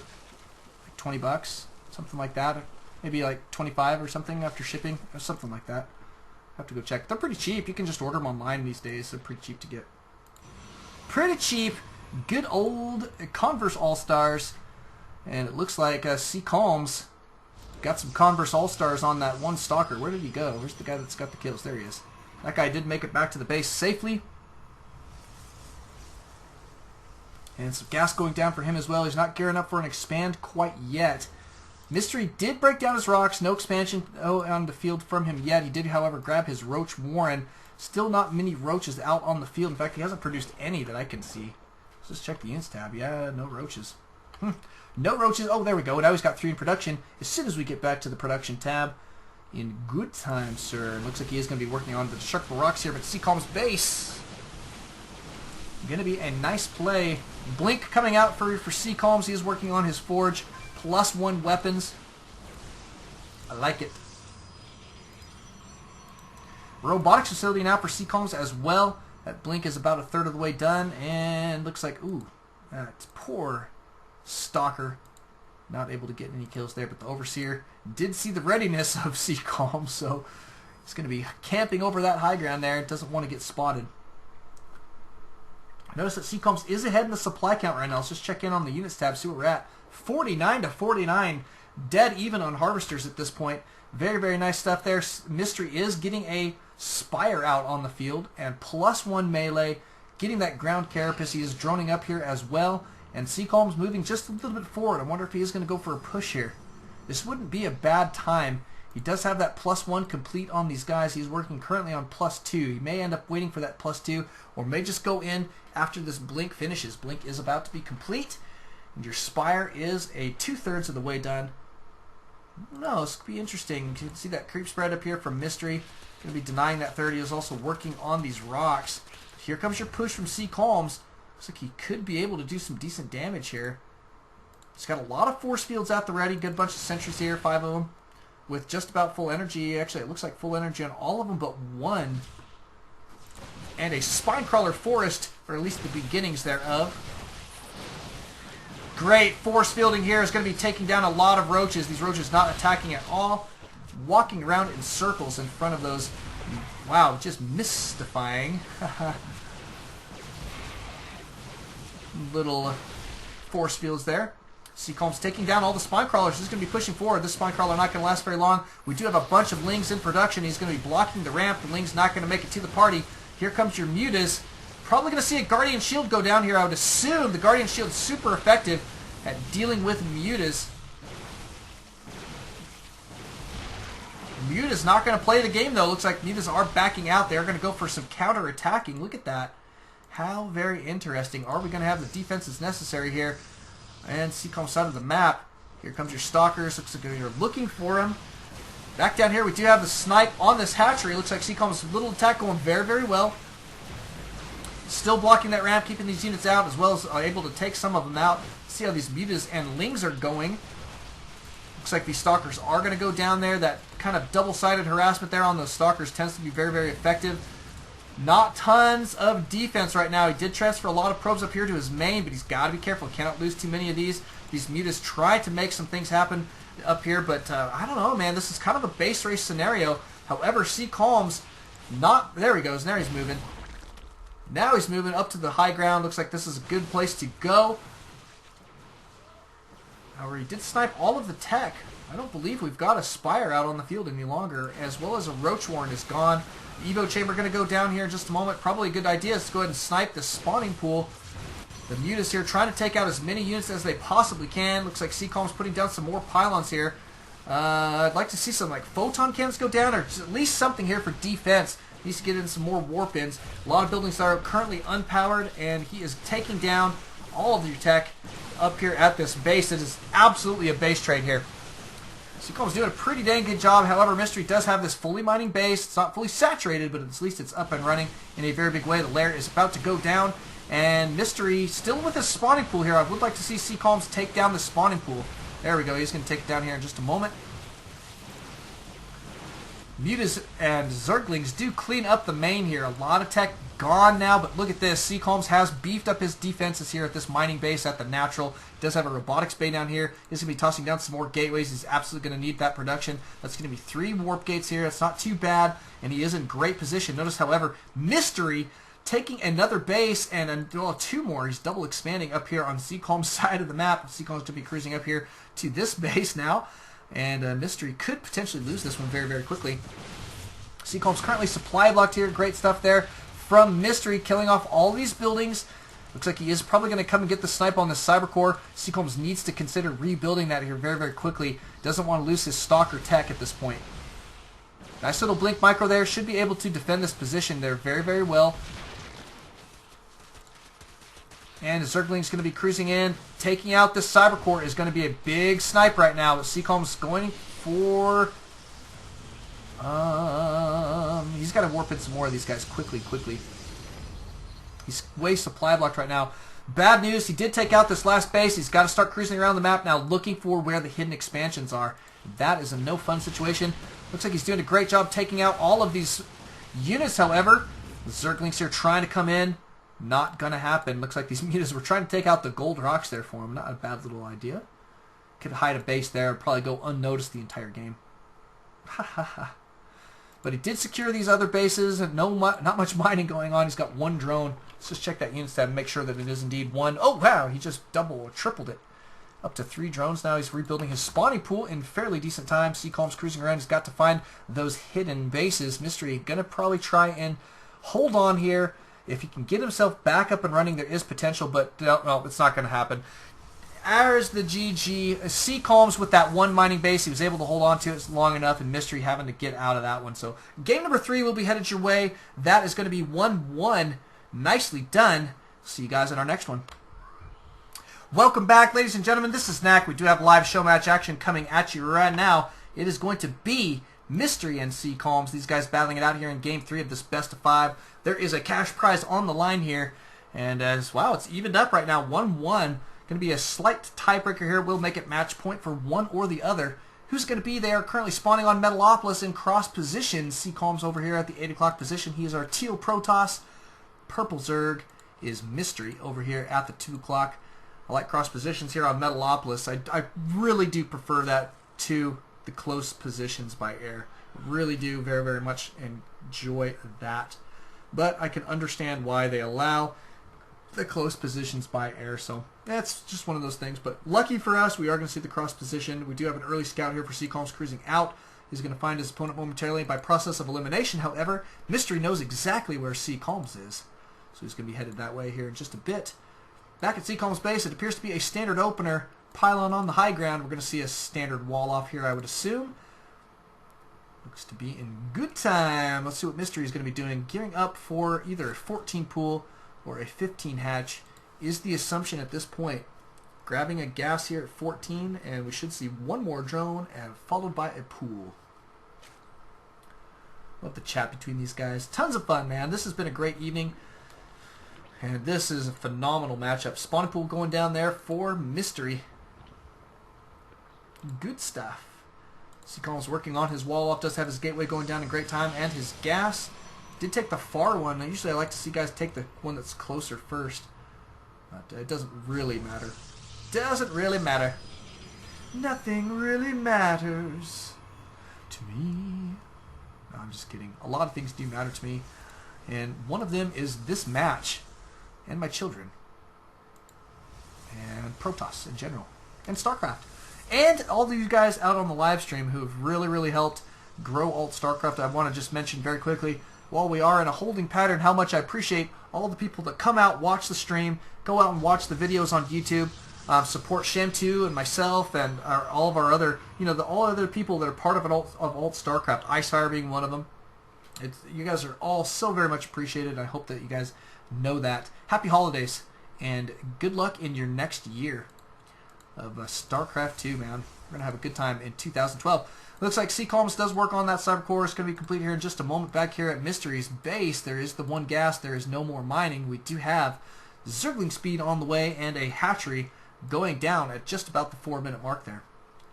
like $20, something like that. Maybe like 25 or something after shipping, or something like that. I have to go check. They're pretty cheap. You can just order them online these days. They're pretty cheap to get. Pretty cheap. Good old Converse All-Stars. And it looks like CCalms got some Converse All-Stars on that one Stalker. Where did he go? Where's the guy that's got the kills? There he is. That guy did make it back to the base safely. And some gas going down for him as well. He's not gearing up for an expand quite yet. Mystery did break down his rocks. No expansion on the field from him yet. He did, however, grab his Roach Warren. Still not many roaches out on the field. In fact, he hasn't produced any that I can see. Let's just check the units tab. Yeah, no roaches. No roaches. Oh, there we go. Now he's got 3 in production. As soon as we get back to the production tab, in good time, sir. Looks like he is going to be working on the destructible rocks here, but CCalms base. Going to be a nice play. Blink coming out for CCalms. He is working on his forge. +1 weapons. I like it. Robotics facility now for CCalms as well. That blink is about 1/3 of the way done, and looks like, ooh, that poor Stalker not able to get any kills there, but the Overseer did see the readiness of CCalms, so he's going to be camping over that high ground there. Doesn't want to get spotted. Notice that CCalms is ahead in the supply count right now. Let's just check in on the units tab, see where we're at. 49 to 49, dead even on harvesters at this point. Very, very nice stuff there. Mystery is getting a Spire out on the field, and +1 melee, getting that ground carapace. He is droning up here as well, and CCalms moving just a little bit forward. I wonder if he is going to go for a push here. This wouldn't be a bad time. He does have that +1 complete on these guys. He's working currently on +2. He may end up waiting for that +2, or may just go in after this blink finishes. Blink is about to be complete, and your Spire is a 2/3 of the way done. No, this could be interesting. You can see that creep spread up here from Mystery. Going to be denying that 30. Is also working on these rocks. Here comes your push from CCalms. Looks like he could be able to do some decent damage here. He's got a lot of force fields at the ready. Good bunch of sentries here, 5 of them, with just about full energy. Actually, it looks like full energy on all of them but 1. And a Spinecrawler Forest, or at least the beginnings thereof. Great force fielding here is going to be taking down a lot of roaches. These roaches not attacking at all. Walking around in circles in front of those. Wow, just mystifying. Little force fields there. CCalms taking down all the Spinecrawlers. He's going to be pushing forward. This Spinecrawler not going to last very long. We do have a bunch of Lings in production. He's going to be blocking the ramp. The Ling's not going to make it to the party. Here comes your Mutas. Probably going to see a Guardian Shield go down here. I would assume the Guardian Shield is super effective at dealing with Mutas. Muta's not going to play the game, though. Looks like Mutas are backing out. They're going to go for some counter-attacking. Look at that. How very interesting. Are we going to have the defenses necessary here? And CCalms side of the map. Here comes your Stalkers. Looks like you're looking for him. Back down here, we do have the snipe on this hatchery. Looks like CCalms' little attack going very, very well. Still blocking that ramp, keeping these units out, as well as able to take some of them out. See how these Mutas and Lings are going. Looks like these Stalkers are going to go down there. That kind of double-sided harassment there on those Stalkers tends to be very, very effective. Not tons of defense right now. He did transfer a lot of probes up here to his main, but he's got to be careful. Cannot lose too many of these. These Mutas try to make some things happen up here, but I don't know, man. This is kind of a base race scenario. However, CCalms not... There he goes. Now he's moving. Now he's moving up to the high ground. Looks like this is a good place to go. However, he did snipe all of the tech. I don't believe we've got a Spire out on the field any longer, as well as a Roach Warren is gone. The Evo Chamber going to go down here in just a moment. Probably a good idea is to go ahead and snipe the spawning pool. The Mutas here trying to take out as many units as they possibly can. Looks like CCalms putting down some more pylons here. I'd like to see some like photon cannons go down, or at least something here for defense. Needs to get in some more warp ins. A lot of buildings are currently unpowered, and he is taking down all of your tech up here at this base. It is absolutely a base trade here. CCalms doing a pretty dang good job. However, Mystery does have this fully mining base. It's not fully saturated, but at least it's up and running in a very big way. The lair is about to go down, and Mystery still with his spawning pool here. I would like to see CCalms take down the spawning pool. There we go. He's going to take it down here in just a moment. Mutas and Zerglings do clean up the main here. A lot of tech gone now, but look at this. CCalms has beefed up his defenses here at this mining base at the natural. Does have a robotics bay down here. He's going to be tossing down some more gateways. He's absolutely going to need that production. That's going to be 3 warp gates here. That's not too bad, and he is in great position. Notice, however, Mystery taking another base and 2 more. He's double expanding up here on CCalms' side of the map. CCalms going to be cruising up here to this base now. And Mystery could potentially lose this one very, very quickly. CCalms currently supply blocked here. Great stuff there from Mystery, killing off all these buildings. Looks like he is probably going to come and get the snipe on the Cybercore. CCalms needs to consider rebuilding that here very, very quickly. Doesn't want to lose his Stalker tech at this point. Nice little blink micro there. Should be able to defend this position there very, very well. And the Zergling's going to be cruising in. Taking out this Cybercore is going to be a big snipe right now. But CCalms going for... he's got to warp in some more of these guys quickly. He's way supply blocked right now. Bad news, he did take out this last base. He's got to start cruising around the map now looking for where the hidden expansions are. That is a no fun situation. Looks like he's doing a great job taking out all of these units, however. The Zerglings here trying to come in. Not going to happen. Looks like these mutas were trying to take out the gold rocks there for him. Not a bad little idea. Could hide a base there and probably go unnoticed the entire game. Ha ha ha. But he did secure these other bases, and not much mining going on. He's got one drone. Let's just check that unit stat and make sure that it is indeed one. Oh, wow, he just double or tripled it. Up to 3 drones now. He's rebuilding his spawning pool in fairly decent time. CCalms cruising around. He's got to find those hidden bases. Mystery going to probably try and hold on here. If he can get himself back up and running, there is potential, but no, it's not going to happen. There's the GG. CCalms with that one mining base. He was able to hold on to it long enough, and Mystery having to get out of that one. So game number 3 will be headed your way. That is going to be 1-1. Nicely done. See you guys in our next one. Welcome back, ladies and gentlemen. This is Knack. We do have live show match action coming at you right now. It is going to be Mystery and CCalms. These guys battling it out here in game 3 of this best of 5. There is a cash prize on the line here. And wow, it's evened up right now. 1-1. Going to be a slight tiebreaker here. We'll make it match point for one or the other. Who's going to be there? Currently spawning on Metalopolis in cross position. CCalms over here at the 8 o'clock position. He is our teal Protoss. Purple Zerg is Mystery over here at the 2 o'clock. I like cross positions here on Metalopolis. I really do prefer that to the close positions by air. Really do very, very much enjoy that. But I can understand why they allow the close positions by air, so that's just one of those things. But lucky for us, we are going to see the cross position. We do have an early scout here for CCalms cruising out. He's going to find his opponent momentarily by process of elimination. However, Mystery knows exactly where CCalms is, so he's going to be headed that way here in just a bit. Back at CCalms base, it appears to be a standard opener. Pylon on the high ground. We're going to see a standard wall off here, I would assume. Looks to be in good time. Let's see what Mystery is going to be doing. Gearing up for either a 14 pool or a 15 hatch is the assumption at this point. Grabbing a gas here at 14, and we should see one more drone, and followed by a pool. Love the chat between these guys. Tons of fun, man. This has been a great evening, and this is a phenomenal matchup. Spawning pool going down there for Mystery. Good stuff. CCalms working on his wall off. Does have his gateway going down in great time, and his gas. Did take the far one. Usually I like to see guys take the one that's closer first. But it doesn't really matter. Doesn't really matter. Nothing really matters to me. No, I'm just kidding. A lot of things do matter to me. And one of them is this match. And my children. And Protoss in general. And StarCraft. And all of you guys out on the live stream who have really, really helped grow Alt StarCraft. I want to just mention very quickly, while we are in a holding pattern, how much I appreciate all the people that come out, watch the stream, go out and watch the videos on YouTube, support Sc2 and myself and all of our other, all other people that are part of Alt StarCraft, Icefire being one of them. You guys are all so very much appreciated. I hope that you guys know that. Happy holidays, and good luck in your next year of StarCraft 2, man. We're going to have a good time in 2012. Looks like CCalms does work on that Cybercore. It's going to be complete here in just a moment. Back here at Mystery's base, there is the one gas. There is no more mining. We do have Zergling speed on the way and a hatchery going down at just about the 4-minute mark there.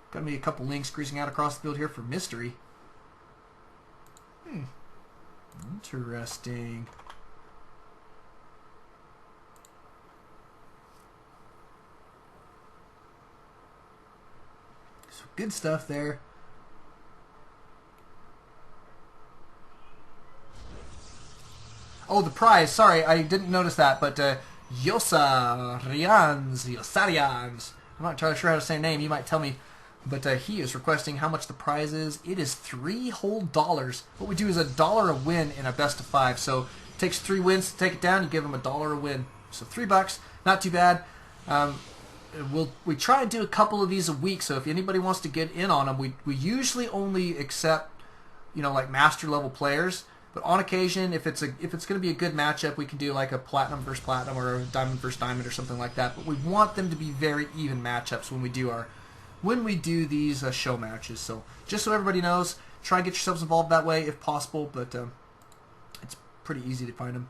Going to be a couple links cruising out across the field here for Mystery. Interesting. So good stuff there. Oh, the prize. Sorry, I didn't notice that, but Yosarians. I'm not entirely sure how to say her name. You might tell me. But he is requesting how much the prize is. It is $3 whole. What we do is $1 a win in a best of 5. So it takes 3 wins to take it down. You give him $1 a win. So $3, not too bad. We try and do a couple of these a week, so if anybody wants to get in on them, we usually only accept, like master level players. But on occasion, if it's going to be a good matchup, we can do like a platinum versus platinum or a diamond versus diamond or something like that. But we want them to be very even matchups when we do these show matches. So just so everybody knows, try and get yourselves involved that way if possible. But it's pretty easy to find them.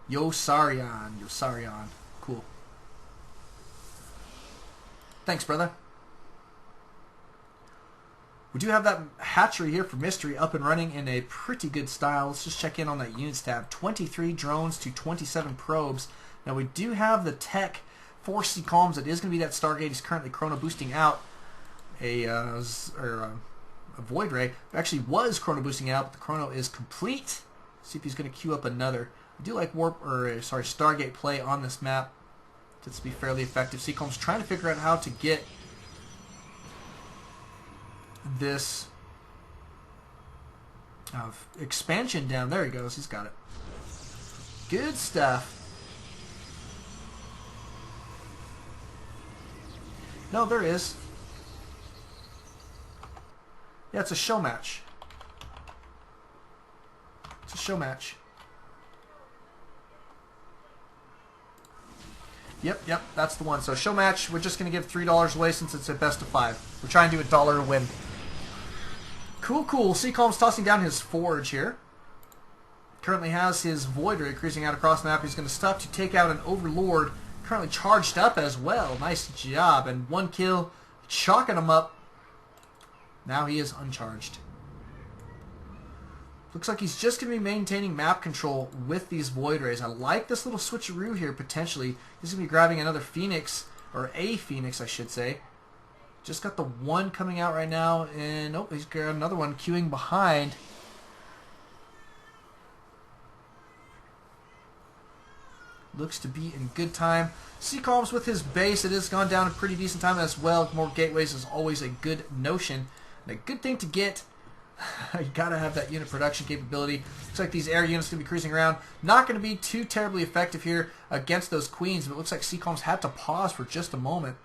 Yo Sarion, cool. Thanks, brother. We do have that hatchery here for Mystery up and running in a pretty good style. Let's just check in on that units tab. 23 drones to 27 probes. Now we do have the tech for CCalms. It is going to be that Stargate. He's currently chrono boosting out a Void Ray. It actually was chrono boosting out, but the chrono is complete. See if he's going to queue up another. I do like Stargate play on this map. It's to be fairly effective. CCalms trying to figure out how to get this expansion down. There he goes. He's got it. Good stuff. No, there is. Yeah, it's a show match. It's a show match. Yep, that's the one. So show match, we're just going to give $3 away since it's a best of 5. We're trying to do $1 to win. Cool. CCalms tossing down his Forge here. Currently has his Void Ray cruising out across the map. He's going to stop to take out an Overlord. Currently charged up as well. Nice job. And 1 kill. Chalking him up. Now he is uncharged. Looks like he's just going to be maintaining map control with these Void Rays. I like this little switcheroo here, potentially. He's going to be grabbing another Phoenix, or a Phoenix, I should say. Just got the one coming out right now, and oh, he's got another one queuing behind. Looks to be in good time. CCalms with his base, it has gone down a pretty decent time as well. More gateways is always a good notion, and a good thing to get. You gotta have that unit production capability. Looks like these air units gonna be cruising around. Not gonna be too terribly effective here against those queens, but it looks like CCalms had to pause for just a moment.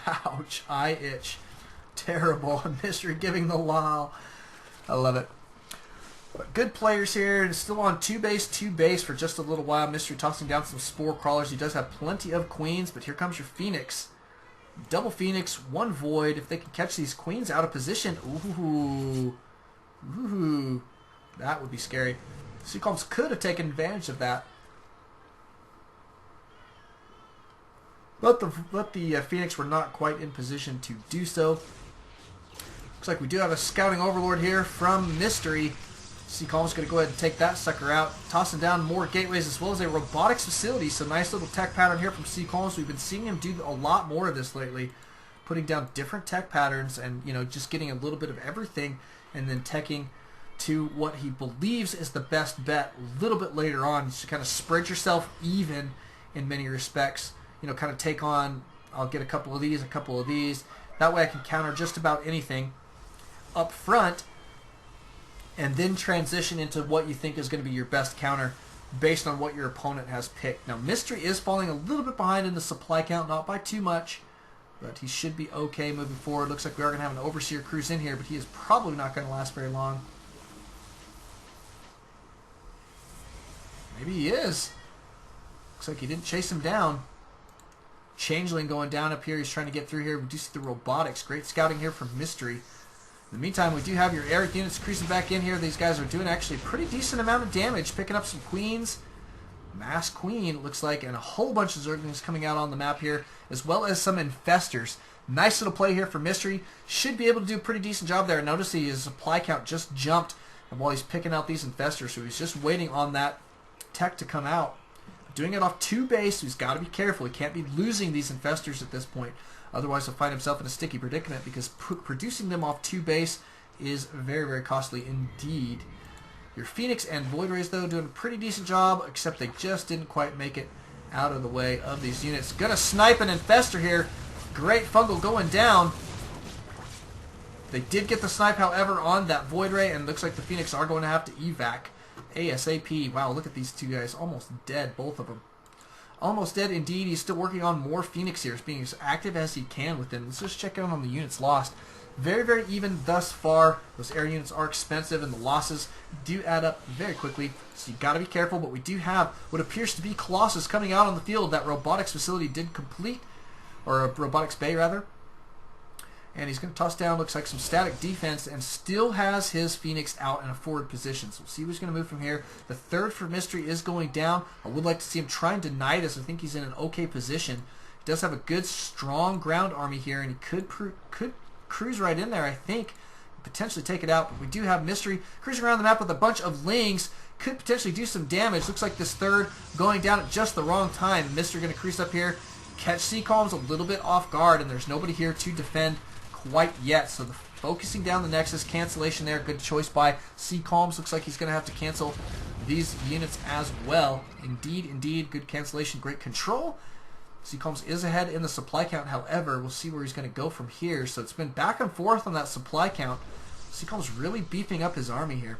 Ouch, I itch. Terrible. Mystery giving the lol. I love it. But good players here, and still on 2 base for just a little while. Mystery tossing down some Spore Crawlers. He does have plenty of queens, but here comes your Phoenix. Double Phoenix, 1 Void. If they can catch these queens out of position, ooh, that would be scary. CCalms could have taken advantage of that. But the Phoenix were not quite in position to do so. Looks like we do have a Scouting Overlord here from Mystery. CCalms going to go ahead and take that sucker out. Tossing down more gateways as well as a robotics facility. So nice little tech pattern here from CCalms. We've been seeing him do a lot more of this lately. Putting down different tech patterns and, just getting a little bit of everything and then teching to what he believes is the best bet a little bit later on. Just to kind of spread yourself even in many respects. Kind of take on, I'll get a couple of these, That way I can counter just about anything up front and then transition into what you think is going to be your best counter based on what your opponent has picked. Now, Mystery is falling a little bit behind in the supply count, not by too much, but he should be okay moving forward. Looks like we are going to have an Overseer cruise in here, but he is probably not going to last very long. Maybe he is. Looks like he didn't chase him down. Changeling going down up here. He's trying to get through here. We do see the robotics. Great scouting here from Mystery. In the meantime, we do have your air units cruising back in here. These guys are doing actually a pretty decent amount of damage. Picking up some queens. Mass Queen, it looks like, and a whole bunch of Zerglings coming out on the map here, as well as some Infestors. Nice little play here for Mystery. Should be able to do a pretty decent job there. Notice his supply count just jumped while he's picking out these Infestors, so he's just waiting on that tech to come out. Doing it off 2 base, so he's got to be careful. He can't be losing these Infestors at this point. Otherwise, he'll find himself in a sticky predicament because producing them off 2 base is very, very costly indeed. Your Phoenix and Void Rays, though, doing a pretty decent job, except they just didn't quite make it out of the way of these units. Gonna snipe an Infestor here. Great Fungal going down. They did get the snipe, however, on that Void Ray, and looks like the Phoenix are going to have to evac ASAP. Wow, look at these two guys. Almost dead, both of them. Almost dead indeed. He's still working on more Phoenix here. He's being as active as he can with them. Let's just check out on the units lost. Very, very even thus far. Those air units are expensive, and the losses do add up very quickly. So you got to be careful, but we do have what appears to be Colossus coming out on the field. That robotics facility did complete, or a robotics bay, rather. And he's going to toss down, looks like some static defense, and still has his Phoenix out in a forward position. So we'll see who's going to move from here. The third for Mystery is going down. I would like to see him try and deny this. I think he's in an okay position. He does have a good, strong ground army here, and he could cruise right in there, I think. Potentially take it out, but we do have Mystery cruising around the map with a bunch of Lings. Could potentially do some damage. Looks like this third going down at just the wrong time. Mystery going to cruise up here, catch CCalms a little bit off guard, and there's nobody here to defend quite yet. So the focusing down the Nexus, cancellation there. Good choice by CCalms. Looks like he's going to have to cancel these units as well. Indeed, indeed. Good cancellation. Great control. CCalms is ahead in the supply count. However, we'll see where he's going to go from here. So it's been back and forth on that supply count. CCalms really beefing up his army here.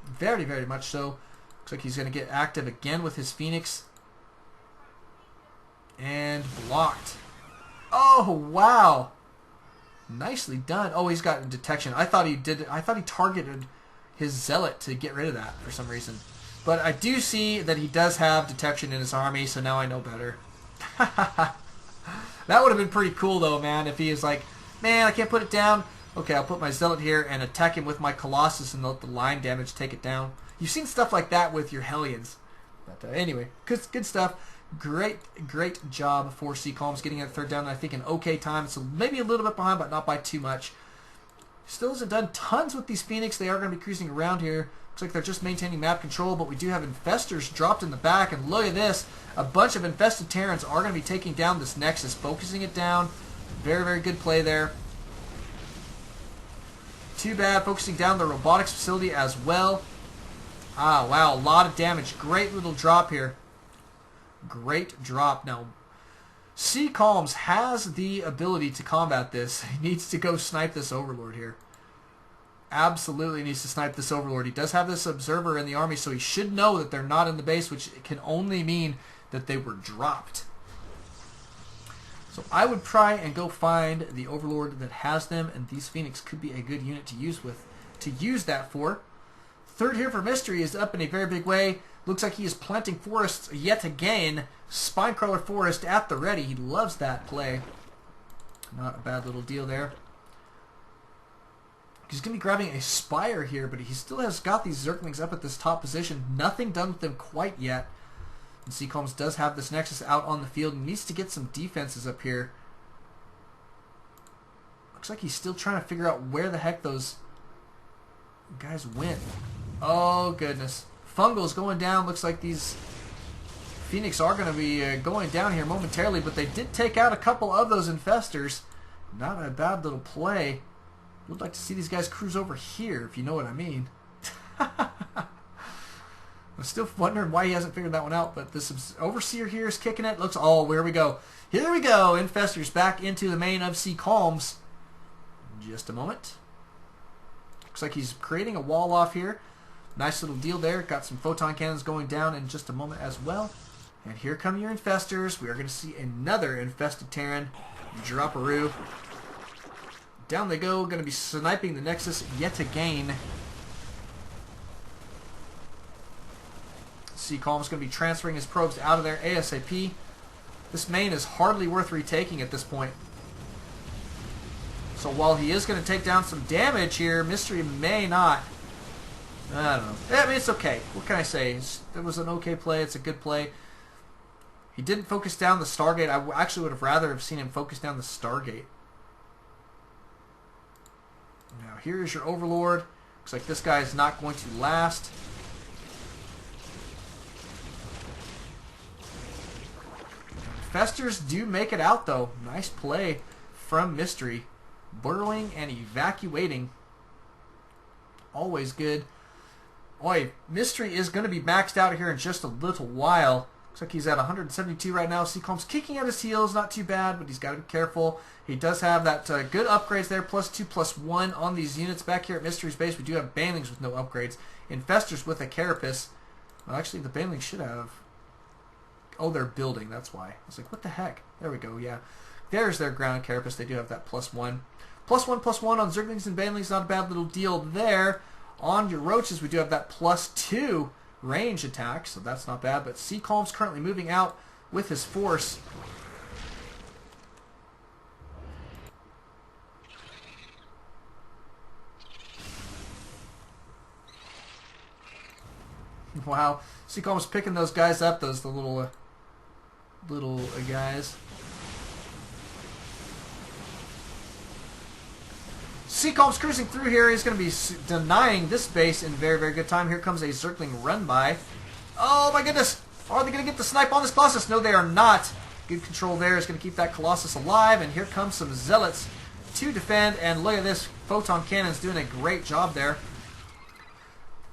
Very, very much so. Looks like he's going to get active again with his Phoenix. And blocked. Oh, wow. Nicely done. Oh, he's got detection. I thought he targeted his Zealot to get rid of that for some reason. But I do see that he does have detection in his army, so now I know better. That would have been pretty cool, though, man, if he is like, man, I can't put it down. Okay, I'll put my Zealot here and attack him with my Colossus and let the line damage take it down. You've seen stuff like that with your Hellions. But anyway, good stuff. Great job for CCalms getting that third down, I think, in okay time. So maybe a little bit behind, but not by too much. Still hasn't done tons with these Phoenix. They are going to be cruising around here. Looks like they're just maintaining map control, but we do have Infestors dropped in the back. And look at this. A bunch of infested Terrans are going to be taking down this Nexus, focusing it down. Very, very good play there. Too bad, focusing down the robotics facility as well. Ah, wow, a lot of damage. Great little drop here. Great drop. Now, CCalms has the ability to combat this. He needs to go snipe this Overlord here. Absolutely needs to snipe this Overlord. He does have this Observer in the army, so he should know that they're not in the base, which can only mean that they were dropped. So I would try and go find the Overlord that has them, and these Phoenix could be a good unit to use that for. Third here for Mystery is up in a very big way. Looks like he is planting forests yet again. Spinecrawler Forest at the ready. He loves that play. Not a bad little deal there. He's going to be grabbing a Spire here, but he still has got these Zerglings up at this top position. Nothing done with them quite yet. And CCalms does have this Nexus out on the field. He needs to get some defenses up here. Looks like he's still trying to figure out where the heck those guys went. Oh, goodness. Fungal's going down. Looks like these Phoenix are going to be going down here momentarily, but they did take out a couple of those Infestors. Not a bad little play. Would like to see these guys cruise over here, if you know what I mean. I'm still wondering why he hasn't figured that one out, but this Overseer here is kicking it. Looks, oh, here we go. Here we go. Infestors back into the main of CCalms. Just a moment. Looks like he's creating a wall off here. Nice little deal there. Got some photon cannons going down in just a moment as well. And here come your Infestors. We are going to see another infested Terran. Drop-a-roo. Down they go. Going to be sniping the Nexus yet again. CCalms going to be transferring his probes out of there ASAP. This main is hardly worth retaking at this point. So while he is going to take down some damage here, Mystery may not. I don't know. I mean, it's okay. What can I say? It was an okay play. It's a good play. He didn't focus down the Stargate. I actually would have rather have seen him focus down the Stargate. Now, here is your Overlord. Looks like this guy is not going to last. Infestors do make it out, though. Nice play from Mystery. Burrowing and evacuating. Always good. Boy, Mystery is going to be maxed out here in just a little while. Looks like he's at 172 right now. CCalms kicking at his heels, not too bad, but he's got to be careful. He does have that good upgrades there, +2, +1 on these units. Back here at Mystery's base, we do have Banelings with no upgrades. Infestors with a Carapace. Well, actually, the Banelings should have... Oh, they're building, that's why. I was like, what the heck? There we go, yeah. There's their ground Carapace. They do have that +1. +1, +1 on Zerglings and Banelings, not a bad little deal there. On your Roaches, we do have that +2 range attack, so that's not bad. But CCalms currently moving out with his force. Wow, CCalms picking those guys up, the little guys. CCalms cruising through here. He's going to be denying this base in very, very good time. Here comes a Zergling run by. Oh my goodness! Are they going to get the snipe on this Colossus? No, they are not. Good control there is going to keep that Colossus alive. And here comes some Zealots to defend. And look at this. Photon Cannon's doing a great job there.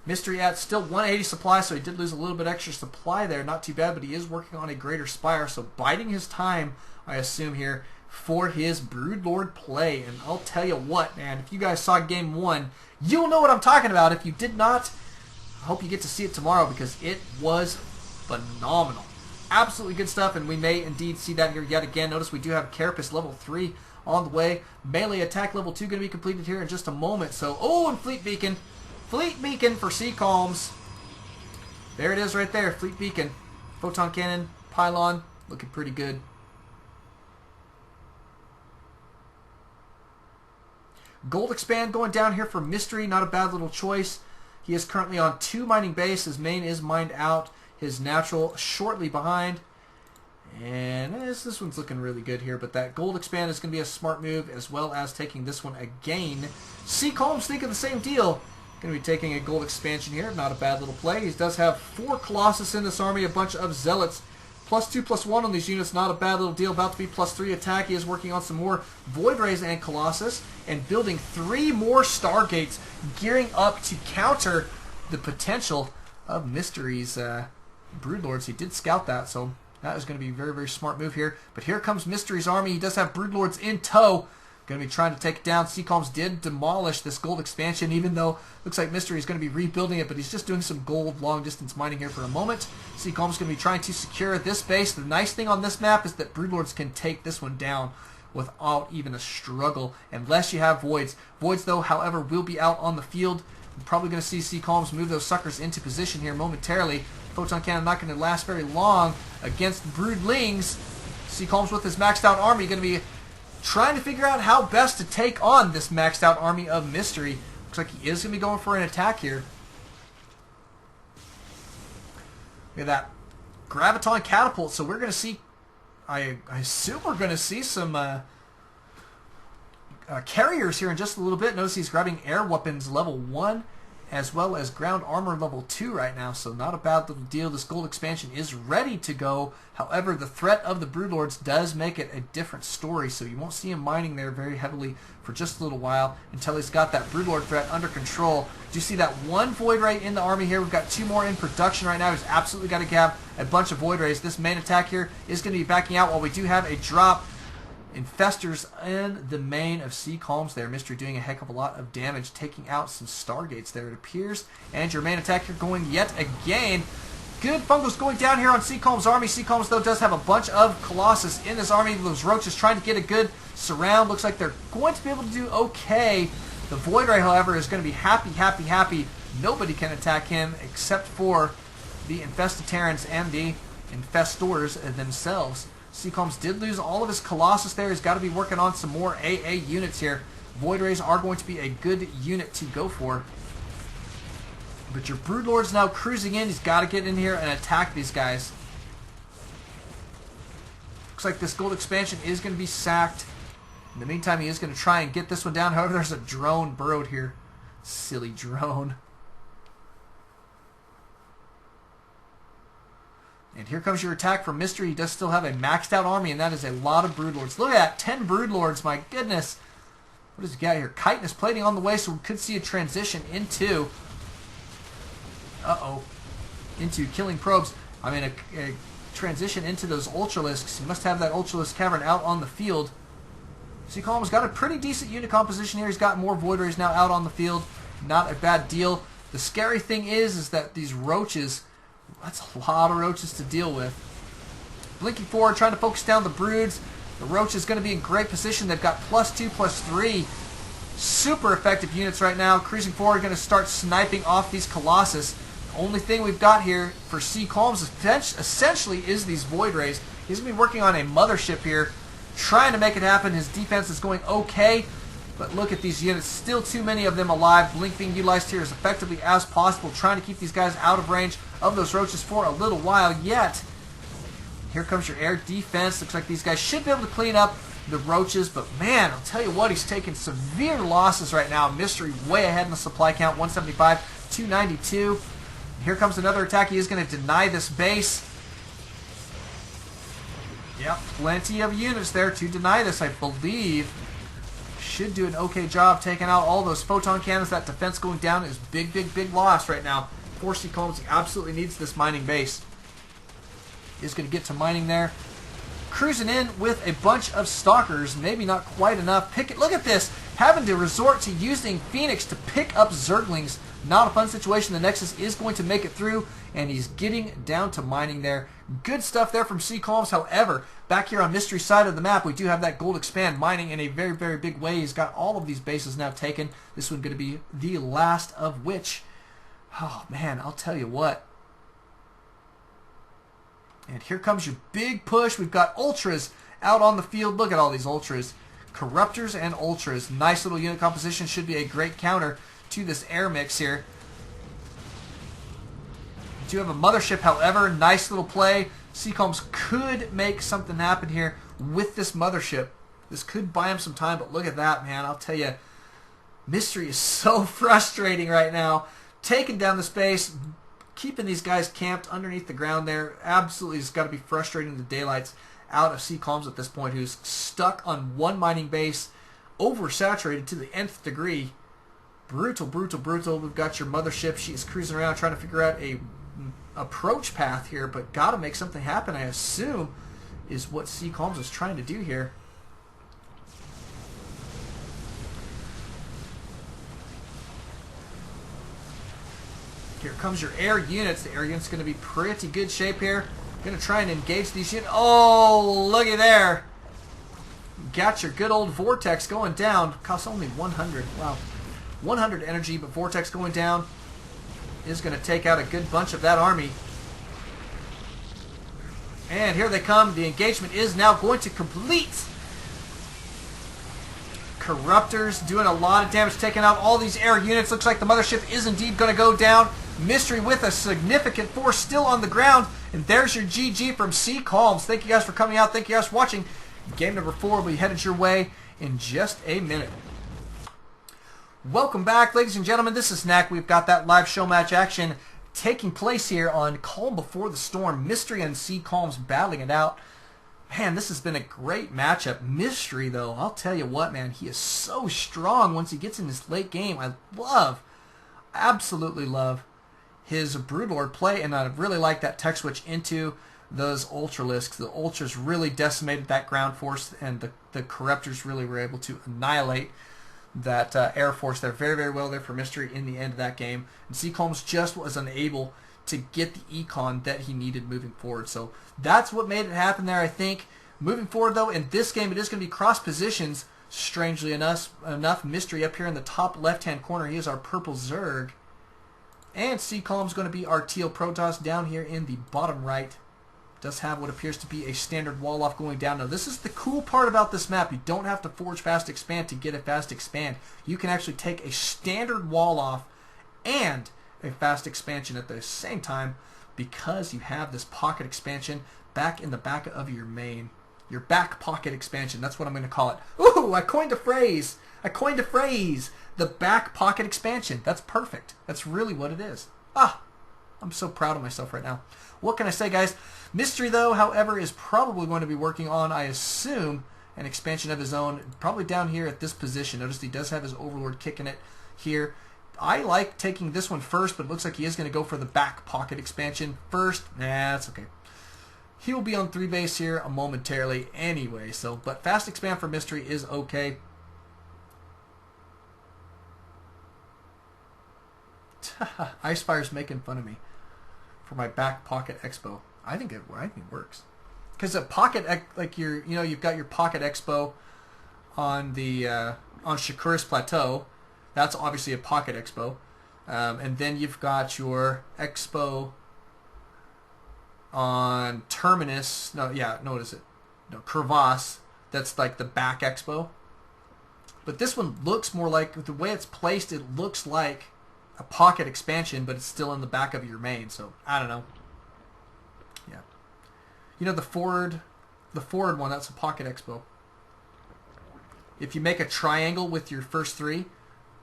Mystery at still 180 supply, so he did lose a little bit extra supply there. Not too bad, but he is working on a greater Spire. So biding his time, I assume, here for his Broodlord play. And I'll tell you what, man, if you guys saw Game 1, you'll know what I'm talking about. If you did not, I hope you get to see it tomorrow because it was phenomenal. Absolutely good stuff, and we may indeed see that here yet again. Notice we do have Carapace level 3 on the way. Melee attack level 2 going to be completed here in just a moment. So, oh, and Fleet Beacon. Fleet Beacon for CCalms. There it is right there, Fleet Beacon. Photon Cannon, Pylon, looking pretty good. Gold Expand going down here for Mystery, not a bad little choice. He is currently on 2 mining base. His main is mined out. His natural shortly behind. And this one's looking really good here, but that Gold Expand is going to be a smart move, as well as taking this one again. CCalms thinking the same deal. Going to be taking a Gold Expansion here. Not a bad little play. He does have 4 Colossus in this army, a bunch of Zealots. +2, +1 on these units, not a bad little deal. About to be +3 attack. He is working on some more Void Rays and Colossus, and building 3 more Stargates, gearing up to counter the potential of Mystery's Broodlords. He did scout that, so that is going to be a very, very smart move here. But here comes Mystery's army. He does have Broodlords in tow. Going to be trying to take it down. CCalms did demolish this Gold Expansion, even though looks like Mystery is going to be rebuilding it, but he's just doing some gold long-distance mining here for a moment. CCalms going to be trying to secure this base. The nice thing on this map is that Broodlords can take this one down without even a struggle, unless you have Voids. Voids, though, however, will be out on the field. We're probably going to see CCalms move those suckers into position here momentarily. Photon Cannon not going to last very long against Broodlings. CCalms with his maxed out army going to be trying to figure out how best to take on this maxed out army of Mystery. Looks like he is going to be going for an attack here. Look at that. Graviton Catapult. So we're going to see, I assume we're going to see some carriers here in just a little bit. Notice he's grabbing air weapons level 1 as well as ground armor level 2 right now, so not a bad little deal. This Gold Expansion is ready to go. However, the threat of the Broodlords does make it a different story, so you won't see him mining there very heavily for just a little while until he's got that Broodlord threat under control. Do you see that 1 Void Ray in the army here? We've got 2 more in production right now. He's absolutely got to have a bunch of Void Rays. This main attack here is going to be backing out while we do have a drop. Infestors in the main of CCalms there. Mystery doing a heck of a lot of damage, taking out some Stargates there, it appears. And your main attack here going yet again. Good fungos going down here on CCalms' army. CCalms, though, does have a bunch of Colossus in this army. Those Roaches trying to get a good surround. Looks like they're going to be able to do okay. The Void Ray, however, is going to be happy. Nobody can attack him except for the Infestaterrans and the Infestors themselves. CCalms did lose all of his Colossus there. He's got to be working on some more AA units here. Void Rays are going to be a good unit to go for. But your Broodlord's now cruising in. He's got to get in here and attack these guys. Looks like this Gold Expansion is going to be sacked. In the meantime, he is going to try and get this one down. However, there's a drone burrowed here. Silly drone. And here comes your attack from Mystery. He does still have a maxed out army, and that is a lot of Broodlords. Look at that, 10 Broodlords, my goodness. What does he got here? Chitinous plating on the way, so we could see a transition into... into killing probes. I mean, a transition into those Ultralisks. He must have that Ultralisk Cavern out on the field. CCalms got a pretty decent unit composition here. He's got more Void Rays now out on the field. Not a bad deal. The scary thing is that these roaches, that's a lot of roaches to deal with. Blinking forward, trying to focus down the broods. The roach is going to be in great position. They've got +2, +3. Super effective units right now. Cruising forward, going to start sniping off these Colossus. The only thing we've got here for CCalms essentially is these Void Rays. He's going to be working on a mothership here, trying to make it happen. His defense is going okay, but look at these units. Still too many of them alive. Blink being utilized here as effectively as possible, trying to keep these guys out of range of those roaches for a little while yet. Here comes your air defense. Looks like these guys should be able to clean up the roaches, but man, I'll tell you what, he's taking severe losses right now. Mystery way ahead in the supply count, 175, 292. Here comes another attack. He is going to deny this base. Yep, plenty of units there to deny this, I believe. Should do an okay job taking out all those photon cannons. That defense going down is big, big, big loss right now. For CCalms, he absolutely needs this mining base. He's going to get to mining there. Cruising in with a bunch of stalkers. Maybe not quite enough. Look at this. Having to resort to using Phoenix to pick up Zerglings. Not a fun situation. The Nexus is going to make it through, and he's getting down to mining there. Good stuff there from CCalms. However, back here on Mystery side of the map, we do have that gold expand mining in a very, very big way. He's got all of these bases now taken. This one going to be the last of which. Oh, man, I'll tell you what. And here comes your big push. We've got Ultras out on the field. Look at all these Ultras. Corruptors and Ultras. Nice little unit composition. Should be a great counter to this air mix here. We do have a mothership, however. Nice little play. CCalms could make something happen here with this mothership. This could buy him some time, but look at that, man. I'll tell you, Mystery is so frustrating right now. Taking down the space, keeping these guys camped underneath the ground there. Absolutely, it's got to be frustrating the daylights out of CCalms at this point, who's stuck on one mining base, oversaturated to the nth degree. Brutal, brutal, brutal. We've got your mothership. She's cruising around trying to figure out a approach path here, but got to make something happen, I assume, is what CCalms is trying to do here. Here comes your air units. The air unit's going to be pretty good shape here. Going to try and engage these units. Oh, looky there. Got your good old Vortex going down. Costs only 100. Wow. 100 energy, but Vortex going down is going to take out a good bunch of that army. And here they come. The engagement is now going to complete. Corruptors doing a lot of damage, taking out all these air units. Looks like the mothership is indeed going to go down. Mystery with a significant force still on the ground. And there's your GG from CCalms. Thank you guys for coming out. Thank you guys for watching. Game number 4 will be headed your way in just a minute. Welcome back, ladies and gentlemen. This is Snack. We've got that live show match action taking place here on Calm Before the Storm. Mystery and CCalms battling it out. Man, this has been a great matchup. Mystery, though, I'll tell you what, man, he is so strong once he gets in this late game. I absolutely love his Broodlord play, and I really like that tech switch into those Ultralisks. The Ultras really decimated that ground force, and the Corruptors really were able to annihilate that air force there very, very well there for Mystery in the end of that game. And CCalms just was unable to get the econ that he needed moving forward. So that's what made it happen there, I think. Moving forward, though, in this game, it is going to be cross positions, strangely enough. Mystery up here in the top left-hand corner. He is our purple Zerg. And CCalms going to be our teal Protoss down here in the bottom right. Does have what appears to be a standard wall off going down. Now, this is the cool part about this map. You don't have to forge fast expand to get a fast expand. You can actually take a standard wall off and a fast expansion at the same time because you have this pocket expansion back in the back of your main. Your back pocket expansion. That's what I'm going to call it. Ooh, I coined a phrase. The back pocket expansion. That's perfect. That's really what it is. I'm so proud of myself right now. What can I say, guys? Mystery, though, however, is probably going to be working on, I assume, an expansion of his own, probably down here at this position. Notice he does have his Overlord kicking it here. I like taking this one first, but it looks like he is going to go for the back pocket expansion first. Nah, that's okay. He will be on 3 base here momentarily anyway. So, but fast expand for Mystery is okay. Icefire's making fun of me for my back pocket expo. I think it works because a pocket like you've got your pocket expo on the on Shakuris Plateau. That's obviously a pocket expo, and then you've got your expo on Terminus. What is it? No, Crevasse. That's like the back expo. But this one looks more like, the way it's placed, it looks like a pocket expansion, but it's still in the back of your main. So I don't know. Yeah, the forward one, that's a pocket expo. If you make a triangle with your first 3,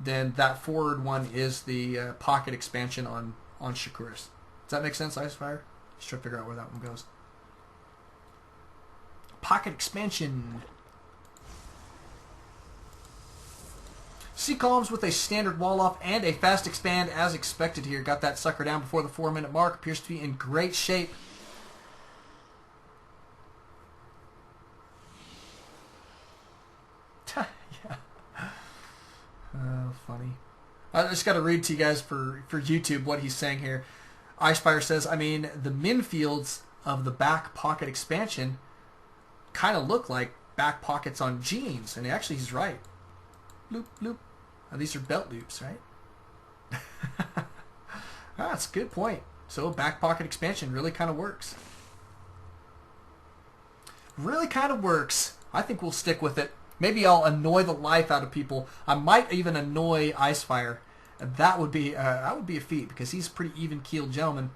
then that forward one is the pocket expansion on Shakuris. Does that make sense, Icefire? Just trying to figure out where that one goes. Pocket expansion. CCalms with a standard wall off and a fast expand as expected here. Got that sucker down before the 4-minute mark. Appears to be in great shape. Yeah. Oh, funny. I just got to read to you guys for YouTube what he's saying here. Icefire says, I mean, the min fields of the back pocket expansion kind of look like back pockets on jeans. And actually, he's right. Loop, loop. These are belt loops, right? That's a good point. So back pocket expansion really kind of works. Really kind of works. I think we'll stick with it. Maybe I'll annoy the life out of people. I might even annoy Icefire. That would be a feat because he's a pretty even-keeled gentleman.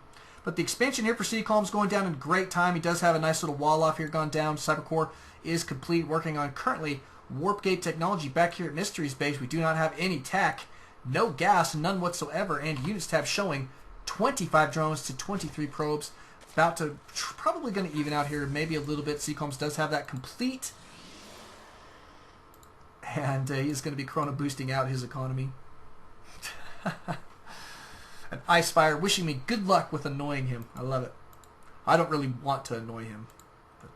But the expansion here for CCalms going down in great time. He does have a nice little wall off here gone down. Cybercore is complete, working on currently Warp Gate technology back here at Mystery's base. We do not have any tech, no gas, none whatsoever, and units tab showing 25 drones to 23 probes. About to, probably going to even out here maybe a little bit. CCalms does have that complete, and he's going to be chrono boosting out his economy. And Icefire wishing me good luck with annoying him. I love it. I don't really want to annoy him, but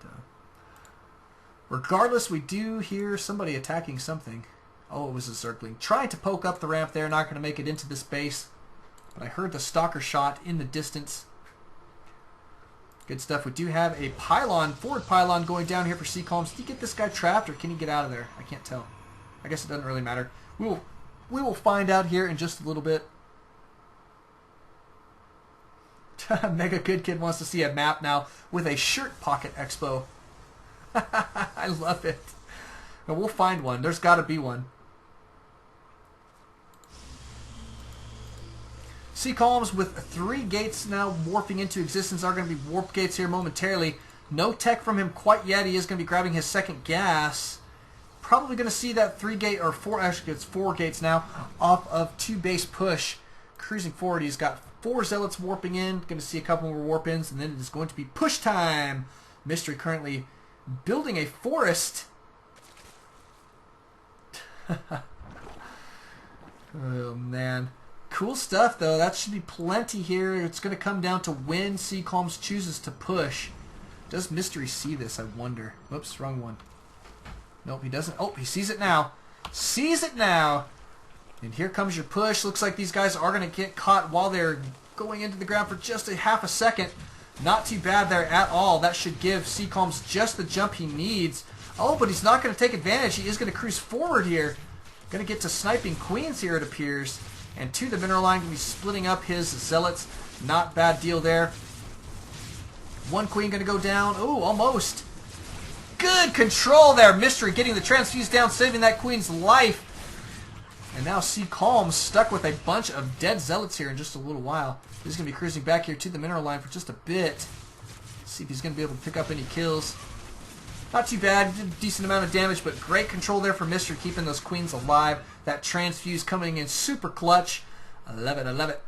regardless, we do hear somebody attacking something. Oh, it was a circling. Trying to poke up the ramp there. Not going to make it into this base. But I heard the stalker shot in the distance. Good stuff. We do have a pylon, forward pylon going down here for CCalms. Did he get this guy trapped or can he get out of there? I can't tell. I guess it doesn't really matter. We will find out here in just a little bit. Mega Good Kid wants to see a map now with a shirt pocket expo. I love it. Now we'll find one. There's got to be one. CCalms with 3 gates now warping into existence are going to be warp gates here momentarily. No tech from him quite yet. He is going to be grabbing his second gas. Probably going to see that 3 gate or 4, actually it's 4 gates now off of 2 base push. Cruising forward, he's got 4 zealots warping in. Going to see a couple more warp ins, and then it is going to be push time. Mystery currently building a forest. Oh man, cool stuff though. That should be plenty here. It's going to come down to when CCalms chooses to push. Does Mystery see this? I wonder. Whoops, wrong one. Nope, he doesn't. Oh, he sees it now. Sees it now. And here comes your push. Looks like these guys are going to get caught while they're going into the ground for just a half a second. Not too bad there at all. That should give CCalms just the jump he needs. Oh, but he's not going to take advantage. He is going to cruise forward here. Going to get to sniping queens here, it appears. And to the mineral line, going to be splitting up his zealots. Not bad deal there. 1 queen going to go down. Oh, almost. Good control there. Mystery getting the transfuse down, saving that queen's life. And now CCalms stuck with a bunch of dead zealots here in just a little while. He's going to be cruising back here to the mineral line for just a bit. See if he's going to be able to pick up any kills. Not too bad. Did a decent amount of damage, but great control there for Mystery, keeping those queens alive. That transfuse coming in super clutch. I love it. I love it.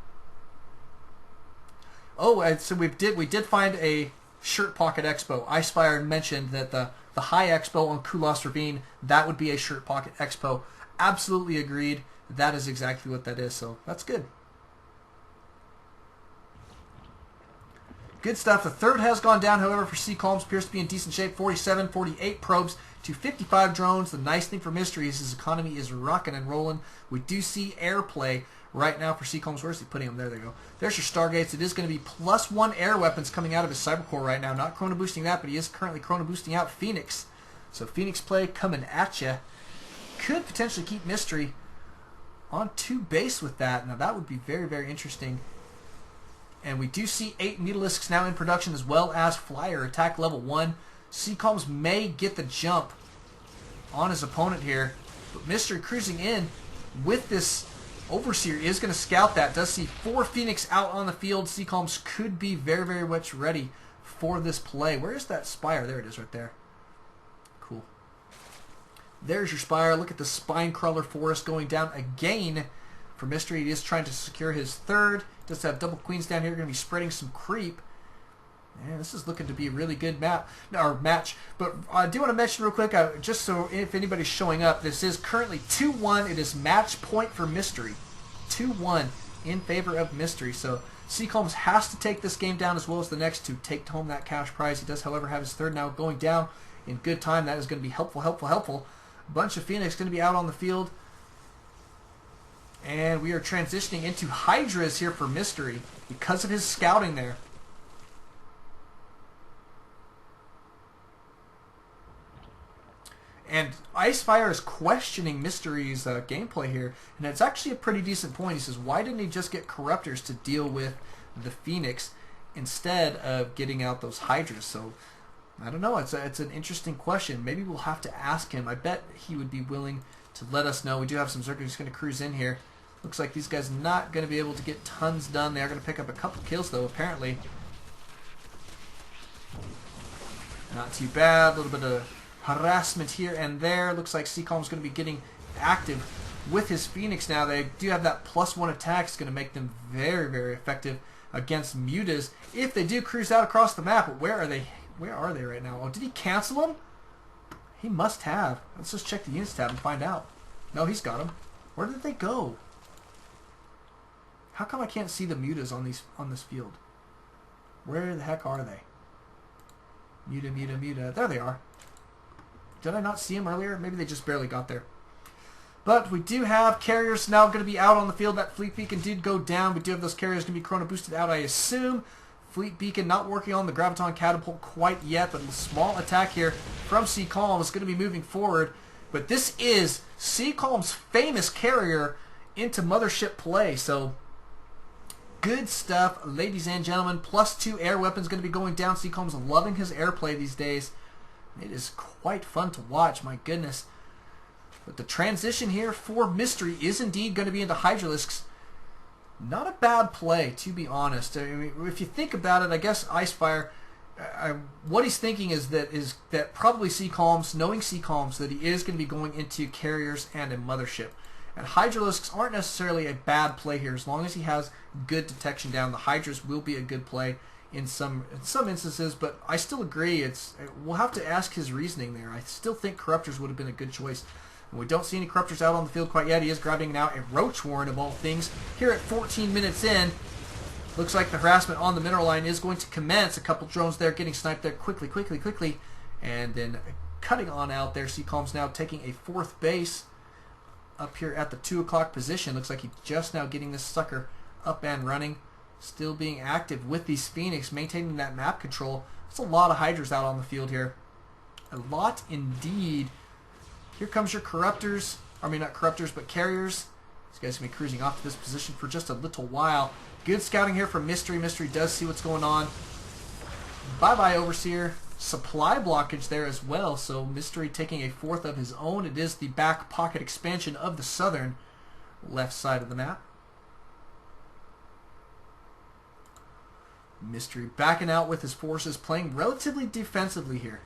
Oh, so we did find a shirt pocket expo. Icefire mentioned that the high expo on Kulos Ravine, that would be a shirt pocket expo. Absolutely agreed. That is exactly what that is, so that's good. Good stuff. The third has gone down, however, for CCalms. Appears to be in decent shape. 47, 48 probes to 55 drones. The nice thing for Mystery is his economy is rocking and rolling. We do see airplay right now for CCalms. Where's he putting them? There they go. There's your Stargates. It is going to be +1 air weapons coming out of his Cybercore right now. Not chrono boosting that, but he is currently chrono boosting out Phoenix. So Phoenix play coming at you. Could potentially keep Mystery on 2 base with that. Now that would be very, very interesting. And we do see 8 Mutalisks now in production, as well as Flyer attack level 1. CCalms may get the jump on his opponent here, but Mystery cruising in with this Overseer is going to scout that. Does see 4 Phoenix out on the field. CCalms could be very, very much ready for this play. Where is that Spire? There it is right there. Cool. There's your Spire. Look at the Spine Crawler Forest going down again for Mystery. He is trying to secure his third. Does have double queens down here. Going to be spreading some creep. Man, this is looking to be a really good match. But I do want to mention real quick, just so if anybody's showing up, this is currently 2-1. It is match point for Mystery. 2-1 in favor of Mystery. So CCalms has to take this game down as well as the next to take home that cash prize. He does, however, have his third now going down in good time. That is going to be helpful. A bunch of Phoenix going to be out on the field. And we are transitioning into Hydras here for Mystery because of his scouting there. And Icefire is questioning Mystery's gameplay here, and it's actually a pretty decent point. He says, why didn't he just get Corruptors to deal with the Phoenix instead of getting out those Hydras? So, I don't know. It's an interesting question. Maybe we'll have to ask him. I bet he would be willing to let us know. We do have some Zerg who's going to cruise in here. Looks like these guys not going to be able to get tons done. They are going to pick up a couple kills, though, apparently. Not too bad. A little bit of harassment here and there. Looks like CCalms is going to be getting active with his Phoenix now. They do have that +1 attack. It's going to make them very, very effective against Mutas if they do cruise out across the map. But where are they? Where are they right now? Oh, did he cancel them? He must have. Let's just check the units tab and find out. No, he's got them. Where did they go? How come I can't see the Mutas on this field? Where the heck are they? Muta. There they are. Did I not see them earlier? Maybe they just barely got there. But we do have carriers now going to be out on the field. That Fleet Beacon did go down. We do have those carriers going to be chrono boosted out, I assume. Fleet Beacon not working on the Graviton Catapult quite yet, but a small attack here from CCalms is going to be moving forward. But this is CCalms' famous carrier into Mothership play. So good stuff, ladies and gentlemen. +2 air weapons going to be going down. CCalms loving his airplay these days. It is quite fun to watch, my goodness. But the transition here for Mystery is indeed going to be into Hydralisks. Not a bad play, to be honest. I mean, if you think about it, I guess Icefire, what he's thinking is that probably CCalms, knowing CCalms, that he is going to be going into carriers and a Mothership. And Hydralisks aren't necessarily a bad play here, as long as he has good detection down. The Hydras will be a good play in some instances, but I still agree. We'll have to ask his reasoning there. I still think Corruptors would have been a good choice. And we don't see any Corruptors out on the field quite yet. He is grabbing now a Roach Warren of all things. Here at 14 minutes in, looks like the harassment on the mineral line is going to commence. A couple drones there getting sniped there quickly. And then cutting on out there. CCalms now taking a 4th base up here at the 2 o'clock position. Looks like he's just now getting this sucker up and running. Still being active with these Phoenix, maintaining that map control. There's a lot of Hydras out on the field here. A lot indeed. Here comes your Corruptors. I mean, not Corruptors, but Carriers. These guys are going to be cruising off to this position for just a little while. Good scouting here from Mystery. Mystery does see what's going on. Bye-bye, Overseer. Supply blockage there as well, so Mystery taking a 4th of his own. It is the back pocket expansion of the southern left side of the map. Mystery backing out with his forces, playing relatively defensively here.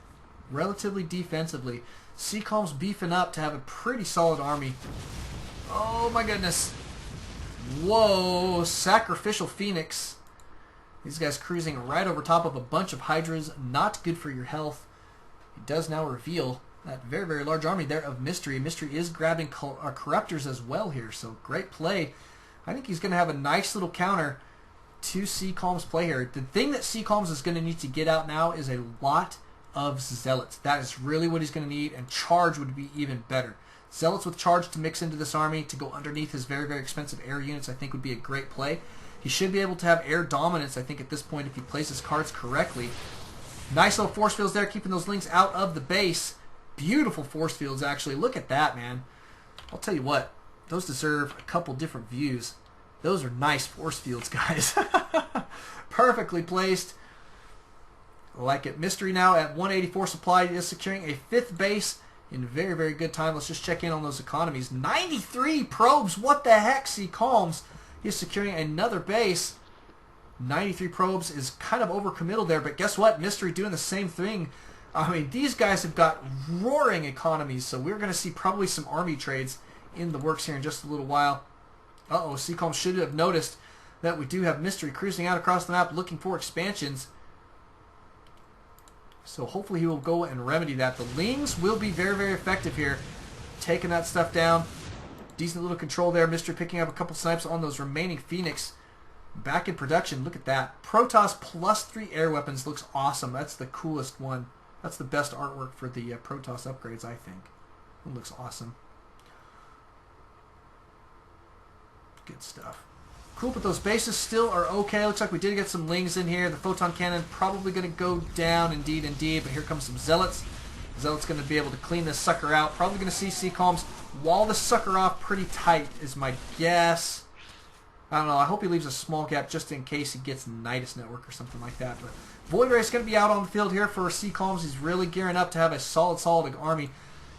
CCalms beefing up to have a pretty solid army. Oh my goodness. Whoa, Sacrificial Phoenix. These guys cruising right over top of a bunch of Hydras. Not good for your health. He does now reveal that very, very large army there of Mystery. Mystery is grabbing Corruptors as well here, so great play. I think he's going to have a nice little counter to CCalms play here. The thing that CCalms is going to need to get out now is a lot of Zealots. That is really what he's going to need, and Charge would be even better. Zealots with Charge to mix into this army to go underneath his very, very expensive air units I think would be a great play. He should be able to have air dominance I think at this point if he plays his cards correctly. Nice little force fields there, keeping those Lings out of the base. Beautiful force fields actually. Look at that, man. I'll tell you what, those deserve a couple different views. Those are nice force fields, guys. Perfectly placed. Like it. Mystery now at 184 supply is securing a 5th base in very, very good time. Let's just check in on those economies. 93 probes. What the heck, CCalms? He's securing another base. 93 probes is kind of overcommittal there, but guess what? Mystery doing the same thing. I mean, these guys have got roaring economies, so we're going to see probably some army trades in the works here in just a little while. Uh-oh, CCalms should have noticed that we do have Mystery cruising out across the map looking for expansions. So hopefully he will go and remedy that. The Lings will be very, very effective here, taking that stuff down. Decent little control there. Mystery picking up a couple snipes on those remaining Phoenix. Back in production. Look at that. Protoss +3 air weapons looks awesome. That's the coolest one. That's the best artwork for the Protoss upgrades, I think. It looks awesome. Good stuff. Cool, but those bases still are okay. Looks like we did get some Lings in here. The Photon Cannon probably going to go down, indeed. But here comes some Zealots. Zealots going to be able to clean this sucker out. Probably going to see CCalms wall the sucker off pretty tight is my guess. I don't know. I hope he leaves a small gap just in case he gets Nidus Network or something like that. But Void Ray is going to be out on the field here for CCalms. He's really gearing up to have a solid army.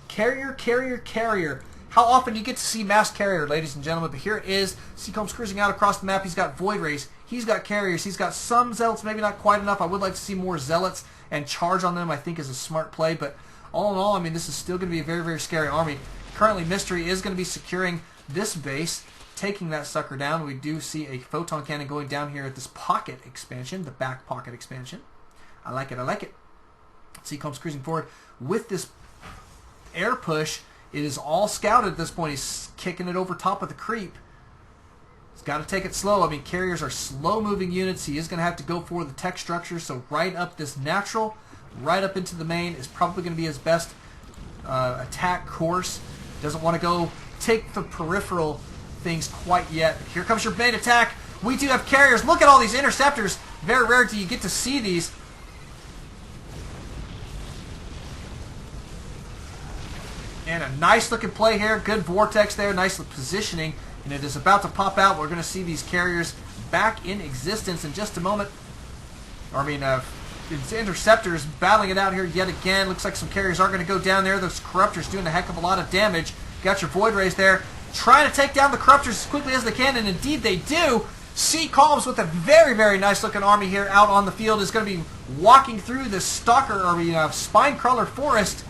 Carrier. How often do you get to see mass carrier, ladies and gentlemen? But here it is. CCalms cruising out across the map. He's got Void Rays. He's got carriers. He's got some Zealots, maybe not quite enough. I would like to see more Zealots, and Charge on them I think is a smart play. But all in all, I mean, this is still going to be a very, very scary army. Currently, Mystery is going to be securing this base, taking that sucker down. We do see a Photon Cannon going down here at this pocket expansion, the back pocket expansion. I like it. CCalms cruising forward with this air push. It is all scouted at this point. He's kicking it over top of the creep. He's got to take it slow. I mean, carriers are slow-moving units. He is going to have to go for the tech structure. So right up this natural, right up into the main is probably going to be his best attack course. Doesn't want to go take the peripheral things quite yet. Here comes your main attack. We do have carriers. Look at all these interceptors. Very rare do you get to see these. And a nice looking play here. Good vortex there. Nice positioning. And it is about to pop out. We're going to see these carriers back in existence in just a moment. It's interceptors battling it out here yet again. Looks like some carriers are going to go down there. Those corruptors doing a heck of a lot of damage. Got your Void Rays there. Trying to take down the corruptors as quickly as they can. And indeed they do. CCalms with a very, very nice looking army here out on the field is going to be walking through the spine crawler forest.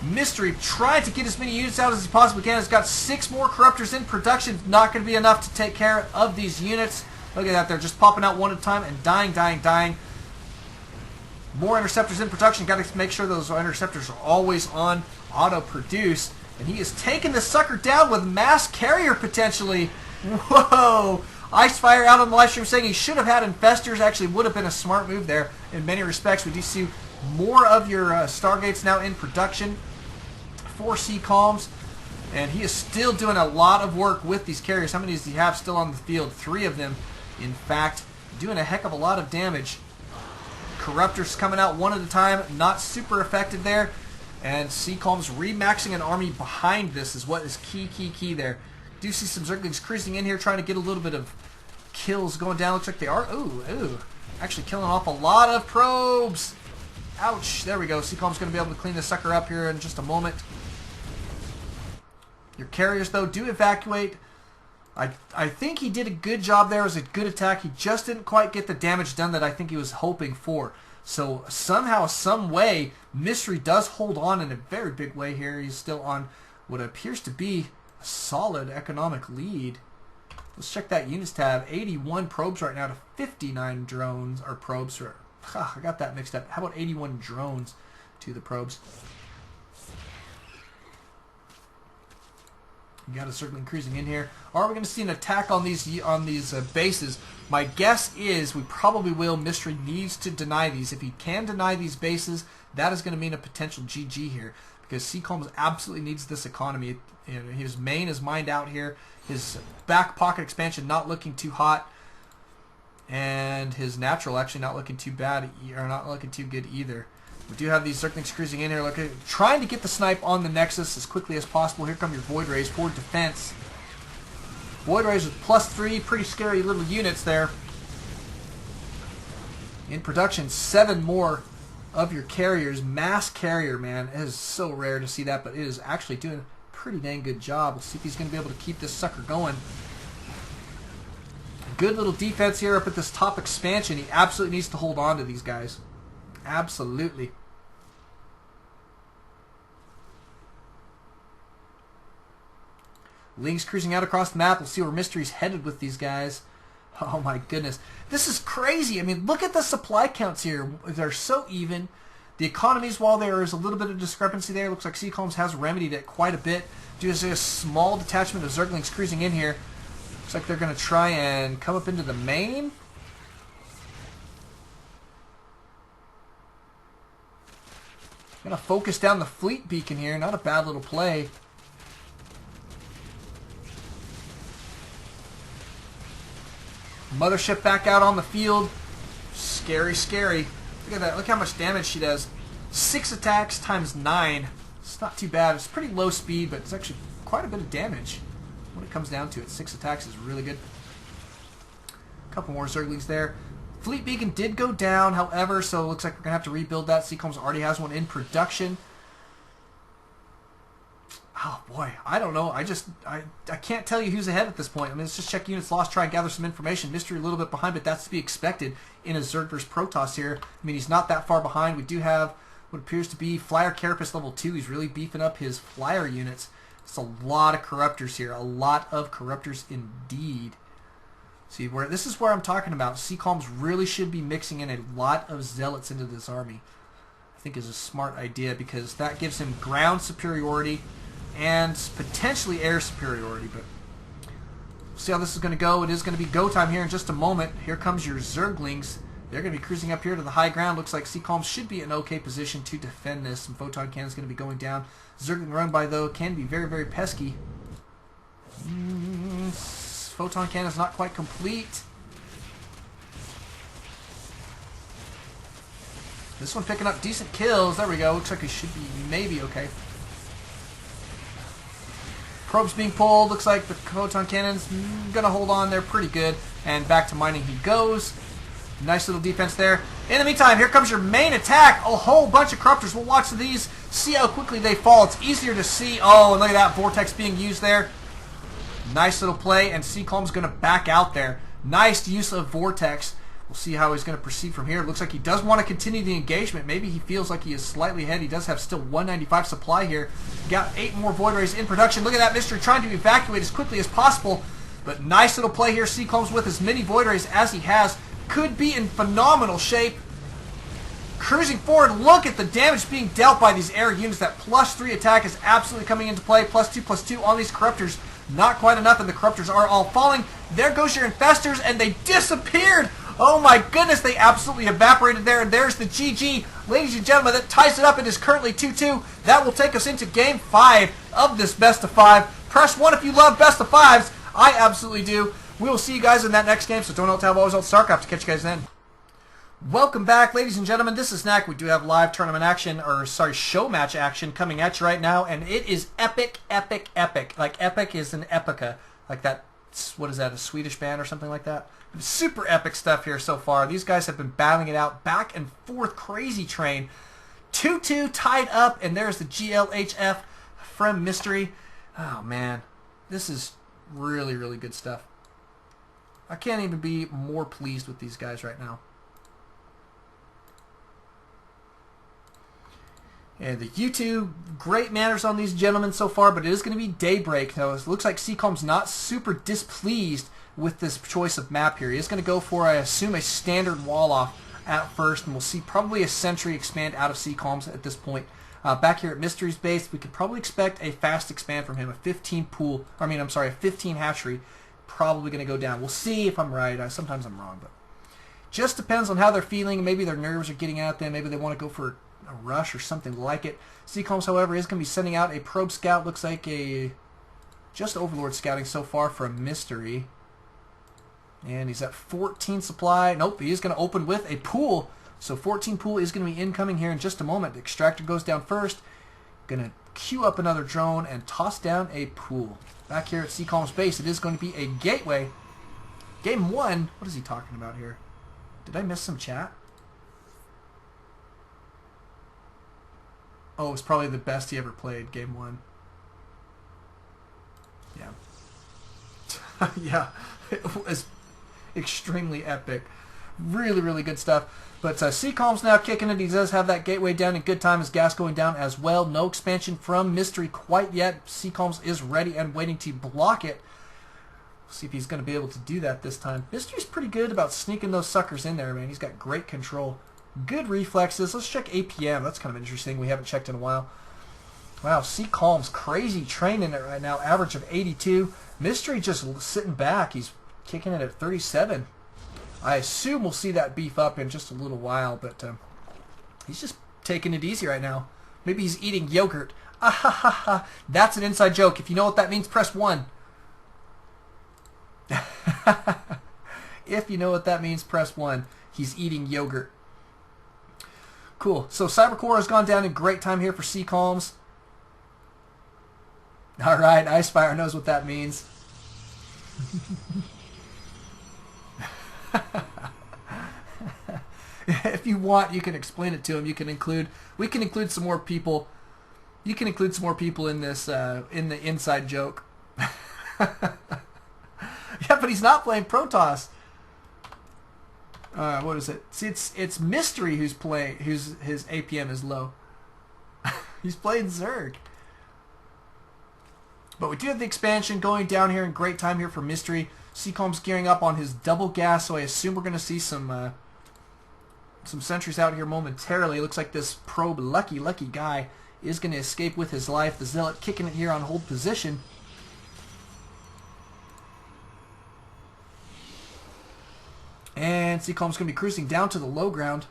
Mystery trying to get as many units out as he possibly can. Has got 6 more corruptors in production. Not going to be enough to take care of these units. Look at that. They're just popping out one at a time and dying. More interceptors in production. Got to make sure those interceptors are always on auto-produce. And he is taking the sucker down with mass carrier potentially. Whoa! Icefire out on the live stream saying he should have had infestors. Actually would have been a smart move there in many respects. We do see more of your Stargates now in production for CCalms, and he is still doing a lot of work with these carriers. How many does he have still on the field? 3 of them, in fact, doing a heck of a lot of damage. Corruptors coming out one at a time, not super effective there, and CCalms remaxing an army behind this is what is key there. Do see some Zerglings cruising in here, trying to get a little bit of kills going down. Looks like they are. Ooh. Actually killing off a lot of probes. Ouch. There we go. CCalms going to be able to clean this sucker up here in just a moment. Your carriers, though, do evacuate. I think he did a good job there. It was a good attack. He just didn't quite get the damage done that I think he was hoping for. So somehow, some way, Mystery does hold on in a very big way here. He's still on what appears to be a solid economic lead. Let's check that units tab. 81 probes right now to 59 drones or probes. I got that mixed up. How about 81 drones to the probes? You got a Zergling cruising in here. Are we going to see an attack on these bases? My guess is we probably will. Mystery needs to deny these. If he can deny these bases, that is going to mean a potential GG here, because CCalms absolutely needs this economy. You know, his main is mined out here. His back pocket expansion not looking too hot, and his natural actually not looking too bad, or not looking too good either. We do have these Zerglings cruising in here, trying to get the snipe on the Nexus as quickly as possible. Here come your Void Rays for defense. Void Rays with +3, pretty scary little units there. In production, 7 more of your carriers. Mass carrier, man. It is so rare to see that, but it is actually doing a pretty dang good job. We'll see if he's going to be able to keep this sucker going. Good little defense here up at this top expansion. He absolutely needs to hold on to these guys. Absolutely. Ling's cruising out across the map. We'll see where Mystery's headed with these guys. Oh my goodness. This is crazy. I mean, look at the supply counts here. They're so even. The economies, while there is a little bit of discrepancy there, looks like CCalms has remedied it quite a bit. Just a small detachment of Zerglings cruising in here. Looks like they're going to try and come up into the main. Going to focus down the fleet beacon here. Not a bad little play. Mothership back out on the field. Scary, scary. Look at that. Look how much damage she does. 6 attacks times 9. It's not too bad. It's pretty low speed, but it's actually quite a bit of damage when it comes down to it. 6 attacks is really good. A couple more Zerglings there. Fleet beacon did go down, however, so it looks like we're going to have to rebuild that. CCalms already has one in production. Oh boy, I don't know. I can't tell you who's ahead at this point. I mean, let's just check units lost, try and gather some information. Mystery a little bit behind, but that's to be expected in a Zerg vs Protoss here. I mean, he's not that far behind. We do have what appears to be Flyer Carapace level 2. He's really beefing up his flyer units. It's a lot of corruptors here. A lot of corruptors indeed. See, this is where I'm talking about. CCalms really should be mixing in a lot of zealots into this army. I think is a smart idea, because that gives him ground superiority and potentially air superiority, but we'll see how this is going to go. It is going to be go time here in just a moment. Here comes your Zerglings. They're going to be cruising up here to the high ground. Looks like CCalms should be in an okay position to defend this. Some photon cannons going to be going down. Zergling run by, though, can be very, very pesky. Photon cannon is not quite complete. This one picking up decent kills. There we go. Looks like it should be maybe okay. Probes being pulled. Looks like the photon cannon's going to hold on there pretty good. And back to mining he goes. Nice little defense there. In the meantime, here comes your main attack. A whole bunch of corruptors. We'll watch these, see how quickly they fall. It's easier to see. Oh, and look at that vortex being used there. Nice little play, and CCalms going to back out there. Nice use of vortex. We'll see how he's going to proceed from here. Looks like he does want to continue the engagement. Maybe he feels like he is slightly ahead. He does have still 195 supply here. Got 8 more Void Rays in production. Look at that Mystery trying to evacuate as quickly as possible. But nice little play here. CCalms with as many Void Rays as he has. Could be in phenomenal shape. Cruising forward. Look at the damage being dealt by these air units. That +3 attack is absolutely coming into play. +2/+2 on these corruptors. Not quite enough, and the corruptors are all falling. There goes your infestors, and they disappeared. Oh my goodness, they absolutely evaporated there, and there's the GG. Ladies and gentlemen, that ties it up. It is currently 2-2. That will take us into Game 5 of this Best of 5. Press 1 if you love Best of 5s. I absolutely do. We will see you guys in that next game, so don't know to always hold StarCraft. To catch you guys then. Welcome back, ladies and gentlemen. This is Knack. We do have live tournament action, or sorry, show match action coming at you right now, and it is epic, epic, epic. Like epic is an epica, like that. What is that? A Swedish band or something like that? Super epic stuff here so far. These guys have been battling it out, back and forth, crazy train. 2-2 tied up, and there's the GLHF from Mystery. Oh man, this is really, really good stuff. I can't even be more pleased with these guys right now. And the YouTube, great manners on these gentlemen so far, but it is going to be Daybreak. Now, it looks like CCalms not super displeased with this choice of map here. He is going to go for, I assume, a standard wall-off at first, and we'll see probably a Sentry expand out of CCalms at this point. Back here at Mystery's base, we could probably expect a fast expand from him. A 15 pool, a 15 hatchery, probably going to go down. We'll see if I'm right. Sometimes I'm wrong, but just depends on how they're feeling. Maybe their nerves are getting at them. Maybe they want to go for a rush or something like it. CCalms, however, is going to be sending out a probe scout. Looks like a just Overlord scouting so far from Mystery. And he's at 14 supply. Nope, he is going to open with a pool. So 14 pool is going to be incoming here in just a moment. The extractor goes down first. Going to queue up another drone and toss down a pool. Back here at CCalms base, it is going to be a gateway. Game 1. What is he talking about here? Did I miss some chat? Oh, it was probably the best he ever played, Game 1. Yeah. Yeah, it was extremely epic. Really, really good stuff. But CCalms now kicking it. He does have that gateway down in good time. His gas going down as well. No expansion from Mystery quite yet. CCalms is ready and waiting to block it. We'll see if he's going to be able to do that this time. Mystery's pretty good about sneaking those suckers in there, man. He's got great control. Good reflexes. Let's check APM. That's kind of interesting. We haven't checked in a while. Wow, CCalms crazy training it right now. Average of 82. Mystery just sitting back. He's kicking it at 37. I assume we'll see that beef up in just a little while, but he's just taking it easy right now. Maybe he's eating yogurt. Ah ha ha ha. That's an inside joke. If you know what that means, press 1. If you know what that means, press 1. He's eating yogurt. Cool. So Cybercore has gone down in great time here for CCalms. All right, Icefire knows what that means. If you want, you can explain it to him. We can include some more people. You can include some more people in this in the inside joke. Yeah, but he's not playing Protoss. What is it? See, it's Mystery who's playing. His APM is low. He's playing Zerg. But we do have the expansion going down here in great time here for Mystery. CCalms gearing up on his double gas, so I assume we're going to see some sentries out here momentarily. Looks like this probe lucky guy is going to escape with his life. The Zealot kicking it here on hold position. And CCalms going to be cruising down to the low ground.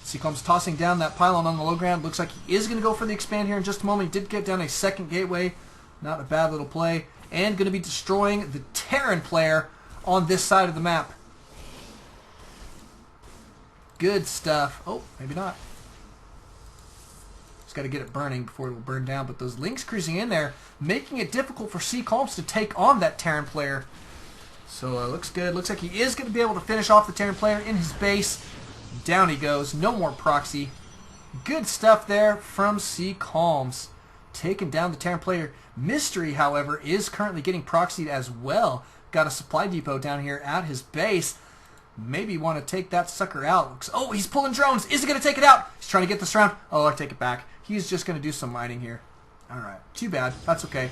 CCalms tossing down that pylon on the low ground. Looks like he is going to go for the expand here in just a moment. He did get down a second gateway. Not a bad little play. And going to be destroying the Terran player on this side of the map. Good stuff. Oh, maybe not. Just got to get it burning before it will burn down. But those links cruising in there, making it difficult for CCalms to take on that Terran player. So looks good. Looks like he is going to be able to finish off the Terran player in his base. Down he goes. No more proxy. Good stuff there from CCalms. Taking down the Terran player. Mystery, however, is currently getting proxied as well. Got a supply depot down here at his base. Maybe want to take that sucker out. Oh, he's pulling drones. Is he going to take it out? He's trying to get this round. Oh, I take it back. He's just going to do some mining here. All right. Too bad. That's okay.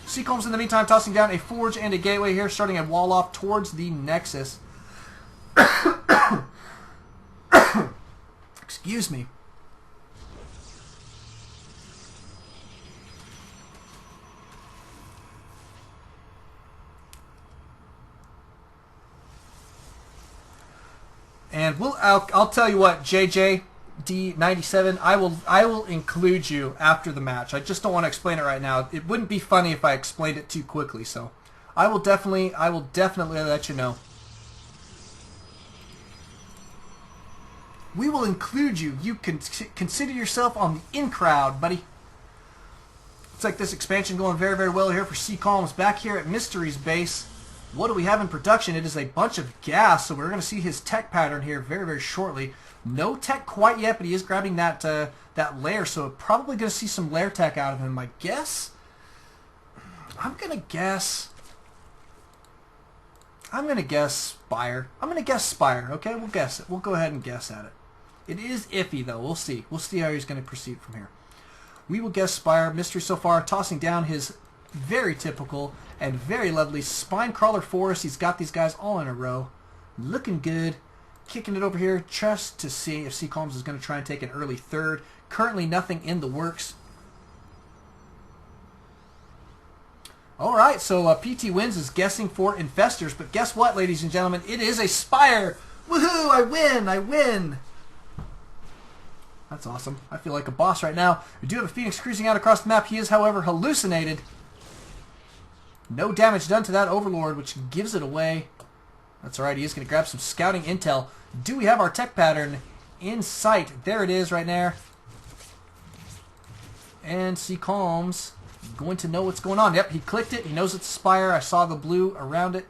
CCalms in the meantime tossing down a forge and a gateway here, starting a wall off towards the Nexus. Excuse me. And I'll tell you what, JJD97, I will include you after the match. I just don't want to explain it right now. It wouldn't be funny if I explained it too quickly, so I will definitely let you know. We will include you. You can consider yourself on the in crowd, buddy. Looks like this expansion going very, very well here for CCalms. Back here at Mystery's base, what do we have in production? It is a bunch of gas, so we're going to see his tech pattern here very, very shortly. No tech quite yet, but he is grabbing that that lair, so probably going to see some lair tech out of him. I guess. I'm going to guess Spire. I'm going to guess Spire. Okay, we'll guess it. We'll go ahead and guess at it. It is iffy, though. We'll see. We'll see how he's going to proceed from here. We will guess Spire. Mystery so far tossing down his very typical and very lovely Spine Crawler Forest. He's got these guys all in a row. looking good. Kicking it over here just to see if CCalms is going to try and take an early third. Currently nothing in the works. Alright, so PT Wins is guessing for Infestors, but guess what, ladies and gentlemen? It is a Spire! Woohoo! I win! I win! That's awesome. I feel like a boss right now. We do have a Phoenix cruising out across the map. He is, however, hallucinated. No damage done to that Overlord, which gives it away. That's alright, he is going to grab some scouting intel. Do we have our tech pattern in sight? There it is right there. And CCalms going to know what's going on. Yep, he clicked it. He knows it's a Spire. I saw the blue around it.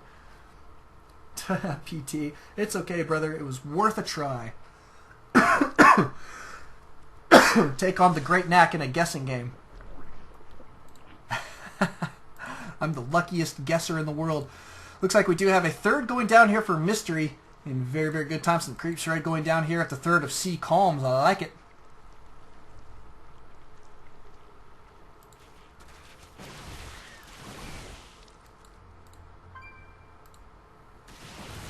PT, it's okay, brother. It was worth a try. Take on the great knack in a guessing game. I'm the luckiest guesser in the world. Looks like we do have a third going down here for Mystery. In very, very good time. Some creeps right going down here at the third of CCalms. I like it.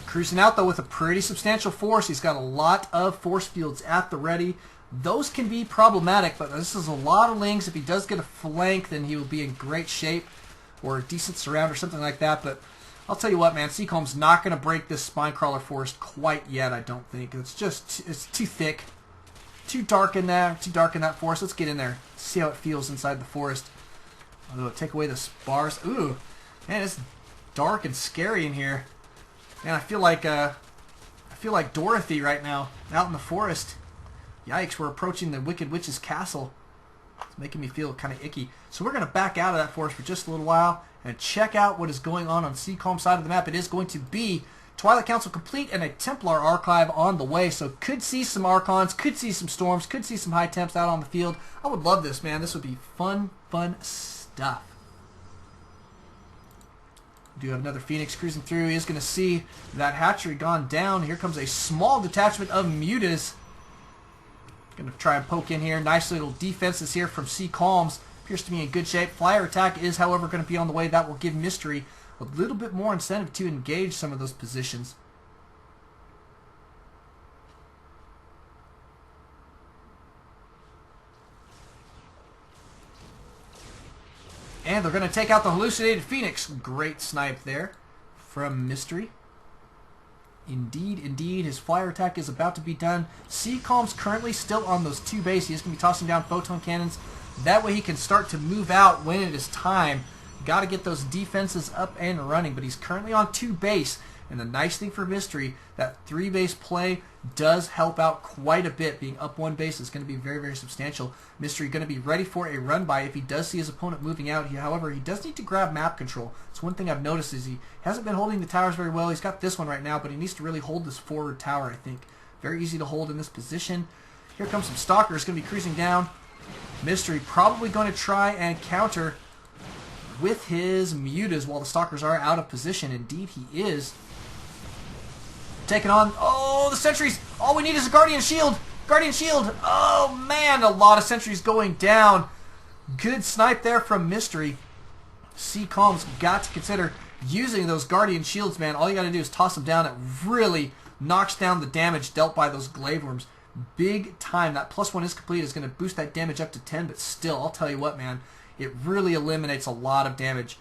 Cruising out, though, with a pretty substantial force. He's got a lot of force fields at the ready. Those can be problematic, but this is a lot of lings. If he does get a flank, then he will be in great shape, or a decent surround or something like that. But I'll tell you what, man, CCalms not going to break this Spinecrawler forest quite yet, I don't think. It's just, it's too thick. Too dark in there, too dark in that forest. Let's get in there, see how it feels inside the forest. I'll take away the spars. Ooh, man, it's dark and scary in here. Man, I feel like Dorothy right now, out in the forest. Yikes, we're approaching the Wicked Witch's castle. It's making me feel kind of icky. So we're going to back out of that forest for just a little while and check out what is going on CCalms side of the map. It is going to be Twilight Council complete and a Templar Archive on the way. So could see some Archons, could see some Storms, could see some High Temps out on the field. I would love this, man. This would be fun, fun stuff. We do have another Phoenix cruising through. He is going to see that hatchery gone down. Here comes a small detachment of Mutas. Going to try and poke in here. Nice little defenses here from CCalms. Appears to be in good shape. Flyer attack is, however, going to be on the way. That will give Mystery a little bit more incentive to engage some of those positions. And they're going to take out the hallucinated Phoenix. Great snipe there from Mystery. Indeed, indeed. His flyer attack is about to be done. CCalms currently still on those two bases. He's going to be tossing down photon cannons. That way he can start to move out when it is time. Got to get those defenses up and running. But he's currently on two base. And the nice thing for Mystery, that three base play does help out quite a bit. Being up one base is going to be very, very substantial. Mystery going to be ready for a run by if he does see his opponent moving out. However, he does need to grab map control. It's one thing I've noticed is he hasn't been holding the towers very well. He's got this one right now, but he needs to really hold this forward tower, I think. Very easy to hold in this position. Here comes some Stalkers going to be cruising down. Mystery probably going to try and counter with his Mutas while the Stalkers are out of position. Indeed, he is. Taking on, oh, the sentries. All we need is a Guardian Shield. Guardian Shield. Oh, man, a lot of sentries going down. Good snipe there from Mystery. CCalms got to consider using those Guardian Shields, man. All you got to do is toss them down. It really knocks down the damage dealt by those Glaive Worms. Big time. That +1 is complete. Is going to boost that damage up to 10, but still, I'll tell you what, man. It really eliminates a lot of damage.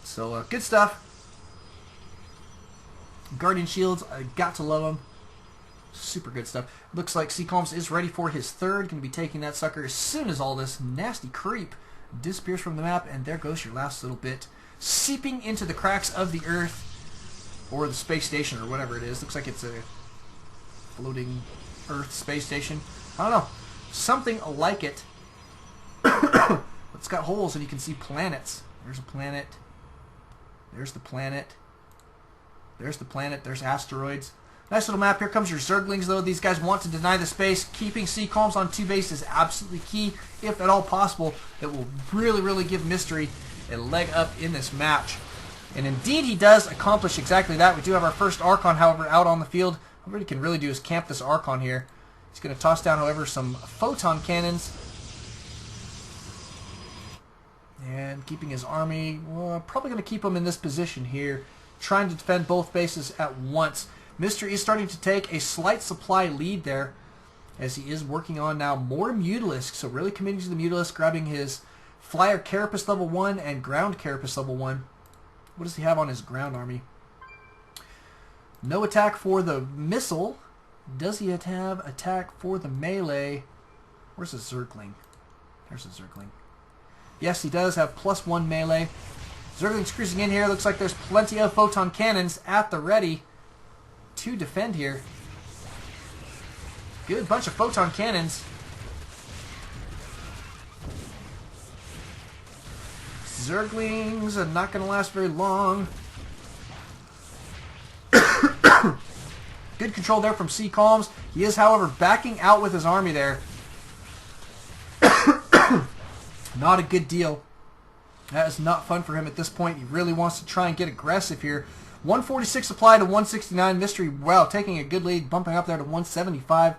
So, good stuff. Guardian Shields, I got to love them. Super good stuff. Looks like CCalms is ready for his third. Going to be taking that sucker as soon as all this nasty creep disappears from the map. And there goes your last little bit. Seeping into the cracks of the Earth. Or the space station, or whatever it is. Looks like it's a floating Earth space station. I don't know. Something like it. It's got holes and you can see planets. There's a planet. There's the planet. There's the planet. There's asteroids. Nice little map. Here comes your Zerglings, though. These guys want to deny the space. Keeping CCalms on two base is absolutely key, if at all possible. It will really, really give Mystery a leg up in this match. And indeed, he does accomplish exactly that. We do have our first Archon, however, out on the field. What he can really do is camp this Archon here. He's going to toss down, however, some photon cannons. And keeping his army, well, probably going to keep him in this position here. Trying to defend both bases at once. Mystery is starting to take a slight supply lead there, as he is working on now more Mutalisks. So really committing to the Mutalisk, grabbing his Flyer Carapace level 1 and Ground Carapace level 1. What does he have on his ground army? No attack for the missile. Does he have attack for the melee? Where's the Zergling? There's a Zergling. Yes, he does have +1 melee. Zergling's cruising in here. Looks like there's plenty of photon cannons at the ready to defend here. Good bunch of photon cannons. Zerglings are not going to last very long. Good control there from CCalms. He is, however, backing out with his army there. Not a good deal. That is not fun for him at this point. He really wants to try and get aggressive here. 146 supply to 169. Mystery, wow, taking a good lead, bumping up there to 175.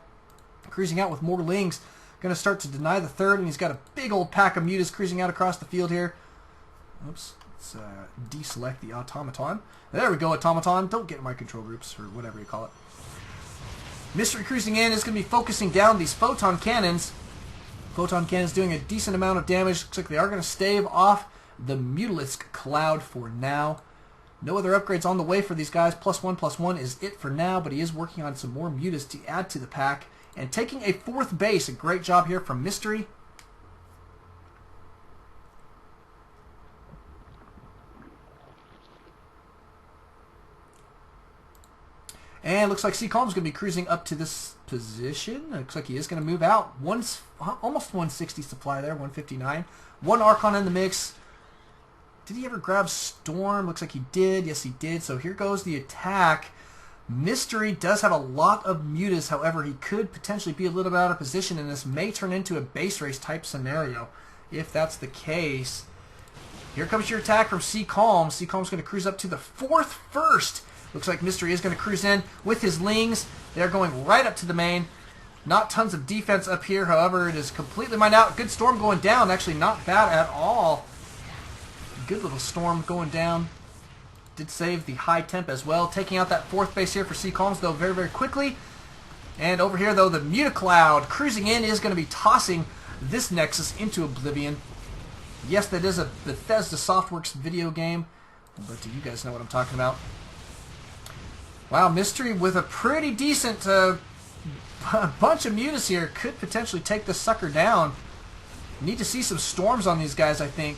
Cruising out with more Lings. Going to start to deny the third, and he's got a big old pack of Mutas cruising out across the field here. Oops, let's deselect the automaton. There we go, automaton. Don't get in my control groups, or whatever you call it. Mystery cruising in is going to be focusing down these photon cannons. Photon cannons doing a decent amount of damage. Looks like they are going to stave off the Mutalisk cloud for now. No other upgrades on the way for these guys. +1/+1 is it for now, but he is working on some more Mutas to add to the pack. And taking a 4th base. A great job here from Mystery. And looks like CCalms is going to be cruising up to this position. Looks like he is going to move out. Almost 160 supply there, 159. One Archon in the mix. Did he ever grab Storm? Looks like he did. Yes, he did. So here goes the attack. Mystery does have a lot of Mutas. However, he could potentially be a little bit out of position, and this may turn into a base race type scenario. If that's the case. Here comes your attack from CCalms. CCalms going to cruise up to the 4th first. Looks like Mystery is going to cruise in with his Lings. They're going right up to the main. Not tons of defense up here. However, it is completely mined out. Good Storm going down. Actually, not bad at all. Good little Storm going down. Did save the high temp as well. Taking out that 4th base here for CCalms, though, very, very quickly. And over here, though, the Mutacloud cruising in is going to be tossing this Nexus into oblivion. Yes, that is a Bethesda Softworks video game. But do you guys know what I'm talking about? Wow, Mystery with a pretty decent bunch of Mutas here could potentially take this sucker down. Need to see some Storms on these guys, I think.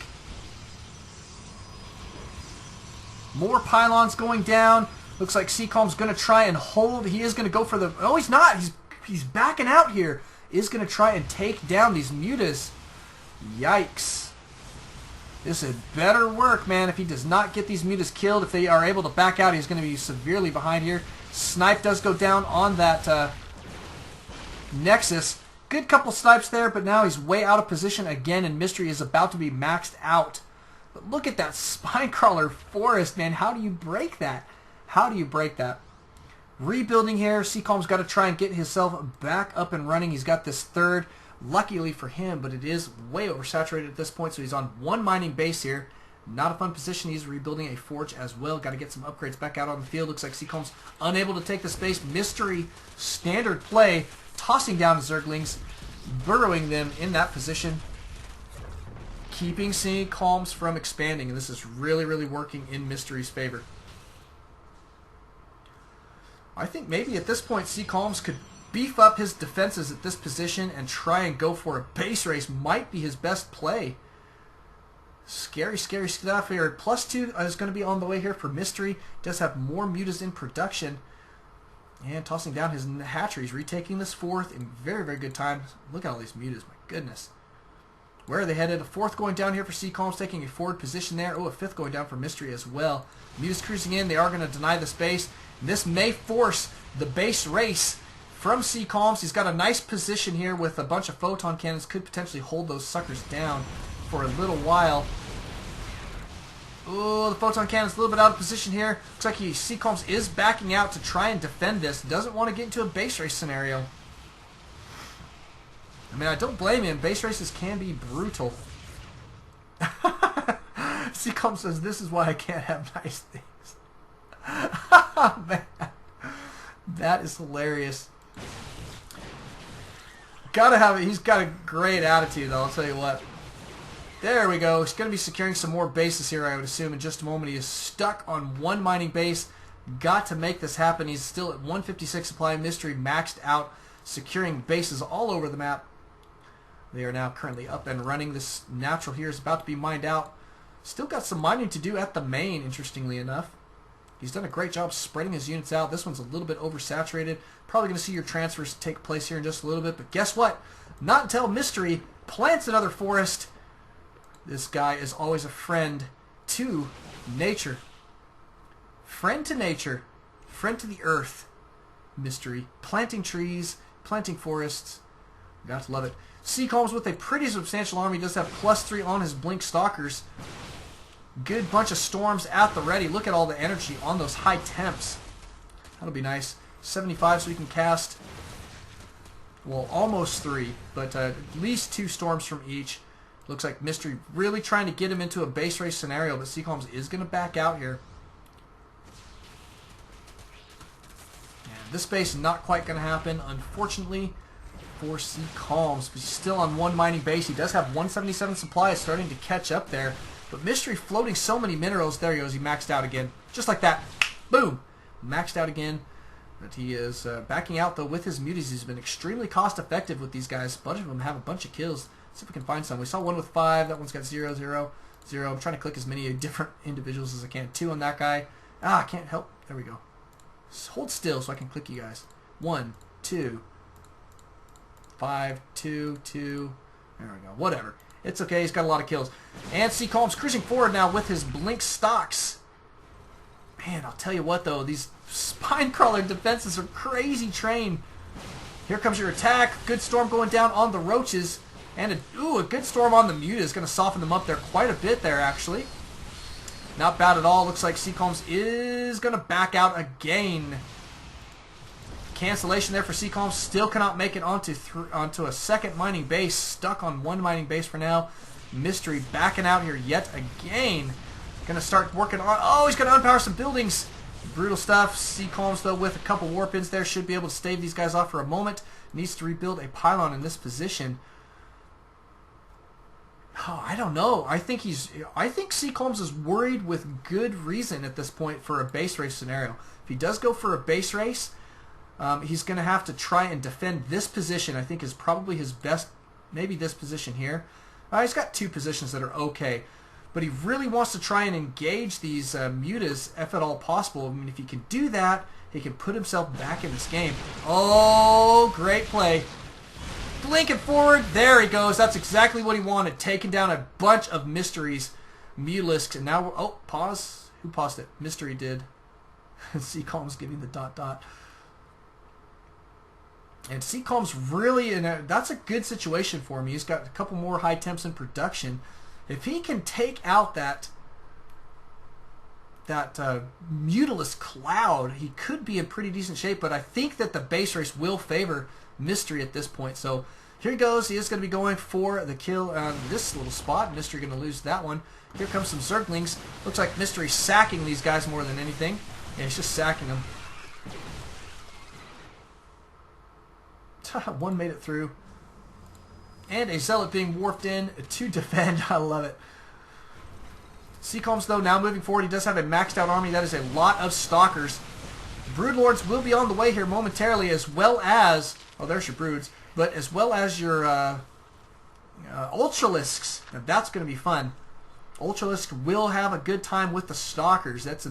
More pylons going down. Looks like CCalm's going to try and hold. He is going to go for the... Oh, he's not. He's backing out here. Is going to try and take down these Mutas. Yikes. This had better work, man. If he does not get these Mutas killed, if they are able to back out, he's going to be severely behind here. Snipe does go down on that Nexus. Good couple snipes there, but now he's way out of position again, and Mystery is about to be maxed out. But look at that Spinecrawler Forest, man. How do you break that? How do you break that? Rebuilding here. CCalm's got to try and get himself back up and running. He's got this 3rd. Luckily for him, but it is way oversaturated at this point, so he's on 1 mining base here. Not a fun position. He's rebuilding a forge as well. Got to get some upgrades back out on the field. Looks like CCalm's unable to take the space. Mystery, standard play, tossing down the Zerglings, burrowing them in that position, keeping CCalms from expanding, and this is really, really working in Mystery's favor. I think maybe at this point CCalms could beef up his defenses at this position and try and go for a base race. Might be his best play. Scary, scary stuff here. +2 is going to be on the way here for Mystery. Does have more Mutas in production. And tossing down his hatcheries. Retaking this 4th in very, very good time. Look at all these Mutas. My goodness. Where are they headed? A 4th going down here for CCalms, taking a forward position there. Oh, a 5th going down for Mystery as well. Mutas cruising in. They are going to deny the space. This may force the base race from CCalms. He's got a nice position here with a bunch of photon cannons. Could potentially hold those suckers down for a little while. Oh, the photon cannon's a little bit out of position here. Looks like CCalms is backing out to try and defend this. Doesn't want to get into a base race scenario. I mean, I don't blame him. Base races can be brutal. CCalms says, this is why I can't have nice things. Man. That is hilarious. Gotta have it. He's got a great attitude, though. I'll tell you what. There we go. He's going to be securing some more bases here, I would assume, in just a moment. He is stuck on one mining base. Got to make this happen. He's still at 156 supply. Mystery maxed out, securing bases all over the map. They are now currently up and running. This natural here is about to be mined out. Still got some mining to do at the main, interestingly enough. He's done a great job spreading his units out. This one's a little bit oversaturated. Probably going to see your transfers take place here in just a little bit. But guess what? Not until Mystery plants another forest. This guy is always a friend to nature. Friend to nature. Friend to the earth. Mystery. Planting trees. Planting forests. Got to love it. CCalms with a pretty substantial army. He does have +3 on his Blink Stalkers. Good bunch of storms at the ready. Look at all the energy on those high temps. That'll be nice. 75 so we can cast, well, almost 3, but at least 2 storms from each. Looks like Mystery really trying to get him into a base race scenario, but CCalms is going to back out here. And this base not quite going to happen, unfortunately, for CCalms. But he's still on one mining base. He does have 177 supply, starting to catch up there. But Mystery floating so many minerals. There he goes. He maxed out again. Just like that. Boom. Maxed out again. But he is backing out, though, with his muties. He's been extremely cost-effective with these guys. A bunch of them have a bunch of kills. Let's see if we can find some. We saw one with 5. That one's got 0, 0, 0. I'm trying to click as many different individuals as I can. 2 on that guy. Ah, I can't help. There we go. Just hold still so I can click you guys. 1, 2, 5, 2, 2. There we go. Whatever. It's okay. He's got a lot of kills. And CCalms cruising forward now with his Blink Stocks. Man, I'll tell you what, though. These spine crawler defenses are crazy trained. Here comes your attack. Good storm going down on the roaches. And a good storm on the Muta is going to soften them up there quite a bit there, actually. Not bad at all. Looks like CCalms is going to back out again. Cancellation there for CCalms. Still cannot make it onto a second mining base. Stuck on one mining base for now. Mystery backing out here yet again. Going to start working on... Oh, he's going to unpower some buildings. Brutal stuff. CCalms, though, with a couple warpins there, should be able to stave these guys off for a moment. Needs to rebuild a pylon in this position. Oh, I don't know. I think CCalms is worried with good reason at this point for a base race scenario. If he does go for a base race, he's going to have to try and defend this position. I think is probably his best. Maybe this position here. He's got 2 positions that are okay. But he really wants to try and engage these mutas if at all possible. I mean, if he can do that, he can put himself back in this game. Oh, great play. Blinking forward. There he goes. That's exactly what he wanted. Taking down a bunch of Mysteries. Mutalisks. And now we're... Oh, pause. Who paused it? Mystery did. CCalms giving the ... And CCalms really... that's a good situation for him. He's got a couple more high temps in production. If he can take out that Mutalisk cloud, he could be in pretty decent shape. But I think that the base race will favor Mystery at this point. So here he goes. He is going to be going for the kill on this little spot. Mystery going to lose that one. Here comes some Zerglings. Looks like Mystery sacking these guys more than anything. Yeah, he's just sacking them. One made it through. And a Zealot being warped in to defend. I love it. CCalms, though, now moving forward. He does have a maxed out army. That is a lot of Stalkers. Broodlords will be on the way here momentarily, as well as... Oh, there's your Broods. But as well as your Ultralisks. Now, that's going to be fun. Ultralisk will have a good time with the Stalkers. It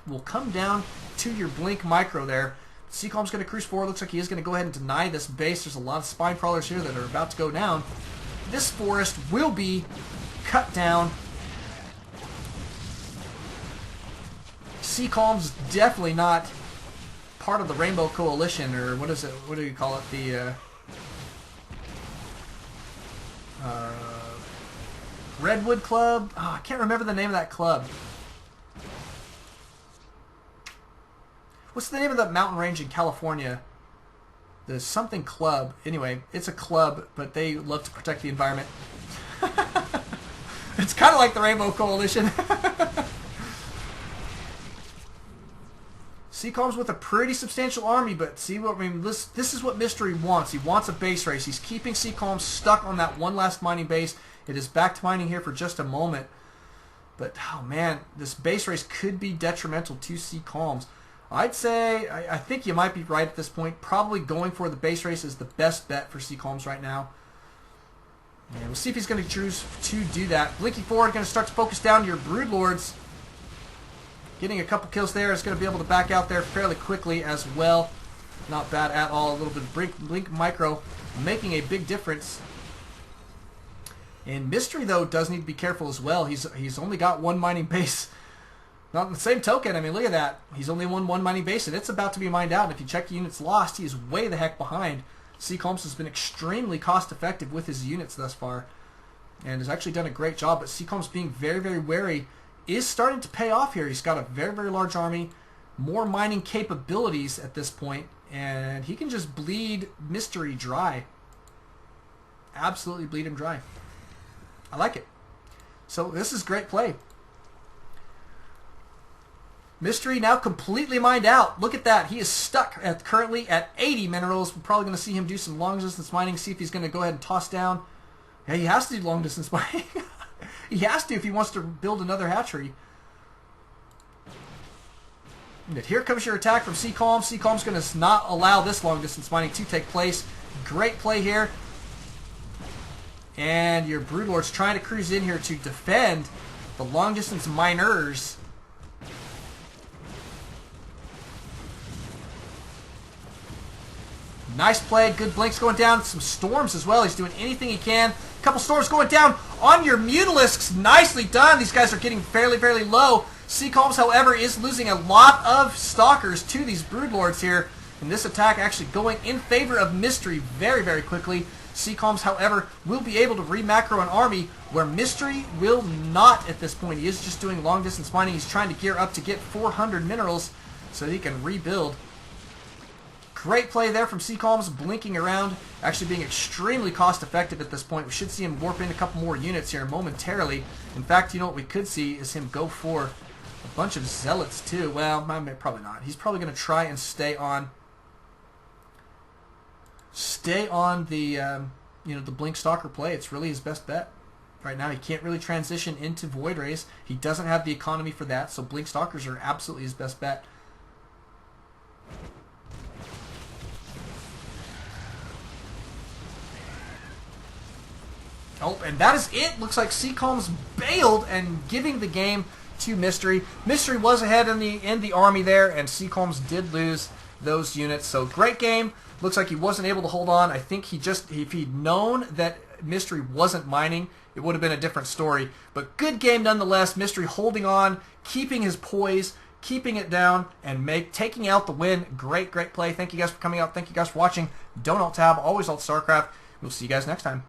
will come down to your Blink Micro there. CCalms going to cruise forward. Looks like he is going to go ahead and deny this base. There's a lot of spine crawlers here that are about to go down. This forest will be cut down. CCalms definitely not part of the Rainbow Coalition, or what is it? What do you call it? The Redwood Club? Oh, I can't remember the name of that club. What's the name of that mountain range in California? The something club. Anyway, it's a club, but they love to protect the environment. It's kind of like the Rainbow Coalition. CCalms with a pretty substantial army, but see what I mean. This is what Mystery wants. He wants a base race. He's keeping CCalms stuck on that one last mining base. It is back to mining here for just a moment. But, oh man, this base race could be detrimental to CCalms. I'd say, I think you might be right at this point. Probably going for the base race is the best bet for CCalms right now. And we'll see if he's going to choose to do that. Blinking forward, going to start to focus down your Broodlords. Getting a couple kills there. Is going to be able to back out there fairly quickly as well. Not bad at all. A little bit of blink micro making a big difference. And Mystery, though, does need to be careful as well. He's only got one mining base. Not in the same token. I mean, look at that. He's only won one mining base, and it's about to be mined out. And if you check units lost, he is way the heck behind. CCalms has been extremely cost-effective with his units thus far, and has actually done a great job. But CCalms being very, very wary is starting to pay off here. He's got a very, very large army, more mining capabilities at this point, and he can just bleed Mystery dry. Absolutely bleed him dry. I like it. So this is great play. Mystery now completely mined out. Look at that. He is stuck currently at 80 minerals. We're probably going to see him do some long distance mining, see if he's going to go ahead and toss down. Yeah, he has to do long distance mining. He has to if he wants to build another hatchery. And here comes your attack from CCalms. CCalms going to not allow this long distance mining to take place. Great play here. And your Broodlord's trying to cruise in here to defend the long distance miners. Nice play, good blinks going down, some storms as well. He's doing anything he can. A couple storms going down on your Mutalisks. Nicely done. These guys are getting fairly, fairly low. CCalms, however, is losing a lot of Stalkers to these Broodlords here. And this attack actually going in favor of Mystery very, very quickly. CCalms, however, will be able to re-macro an army where Mystery will not at this point. He is just doing long distance mining. He's trying to gear up to get 400 minerals so that he can rebuild. Great play there from CCalms, blinking around, actually being extremely cost-effective at this point. We should see him warp in a couple more units here momentarily. In fact, you know what we could see is him go for a bunch of Zealots too. Well, probably not. He's probably going to try and stay on the the Blink Stalker play. It's really his best bet right now. He can't really transition into Void Rays. He doesn't have the economy for that, so Blink Stalkers are absolutely his best bet. Oh, and that is it. Looks like CCalms bailed and giving the game to Mystery. Mystery was ahead in the army there, and CCalms did lose those units. So great game. Looks like he wasn't able to hold on. I think if he'd known that Mystery wasn't mining, it would have been a different story. But good game nonetheless. Mystery holding on, keeping his poise, keeping it down, and taking out the win. Great, great play. Thank you guys for coming out. Thank you guys for watching. Don't alt tab. Always alt StarCraft. We'll see you guys next time.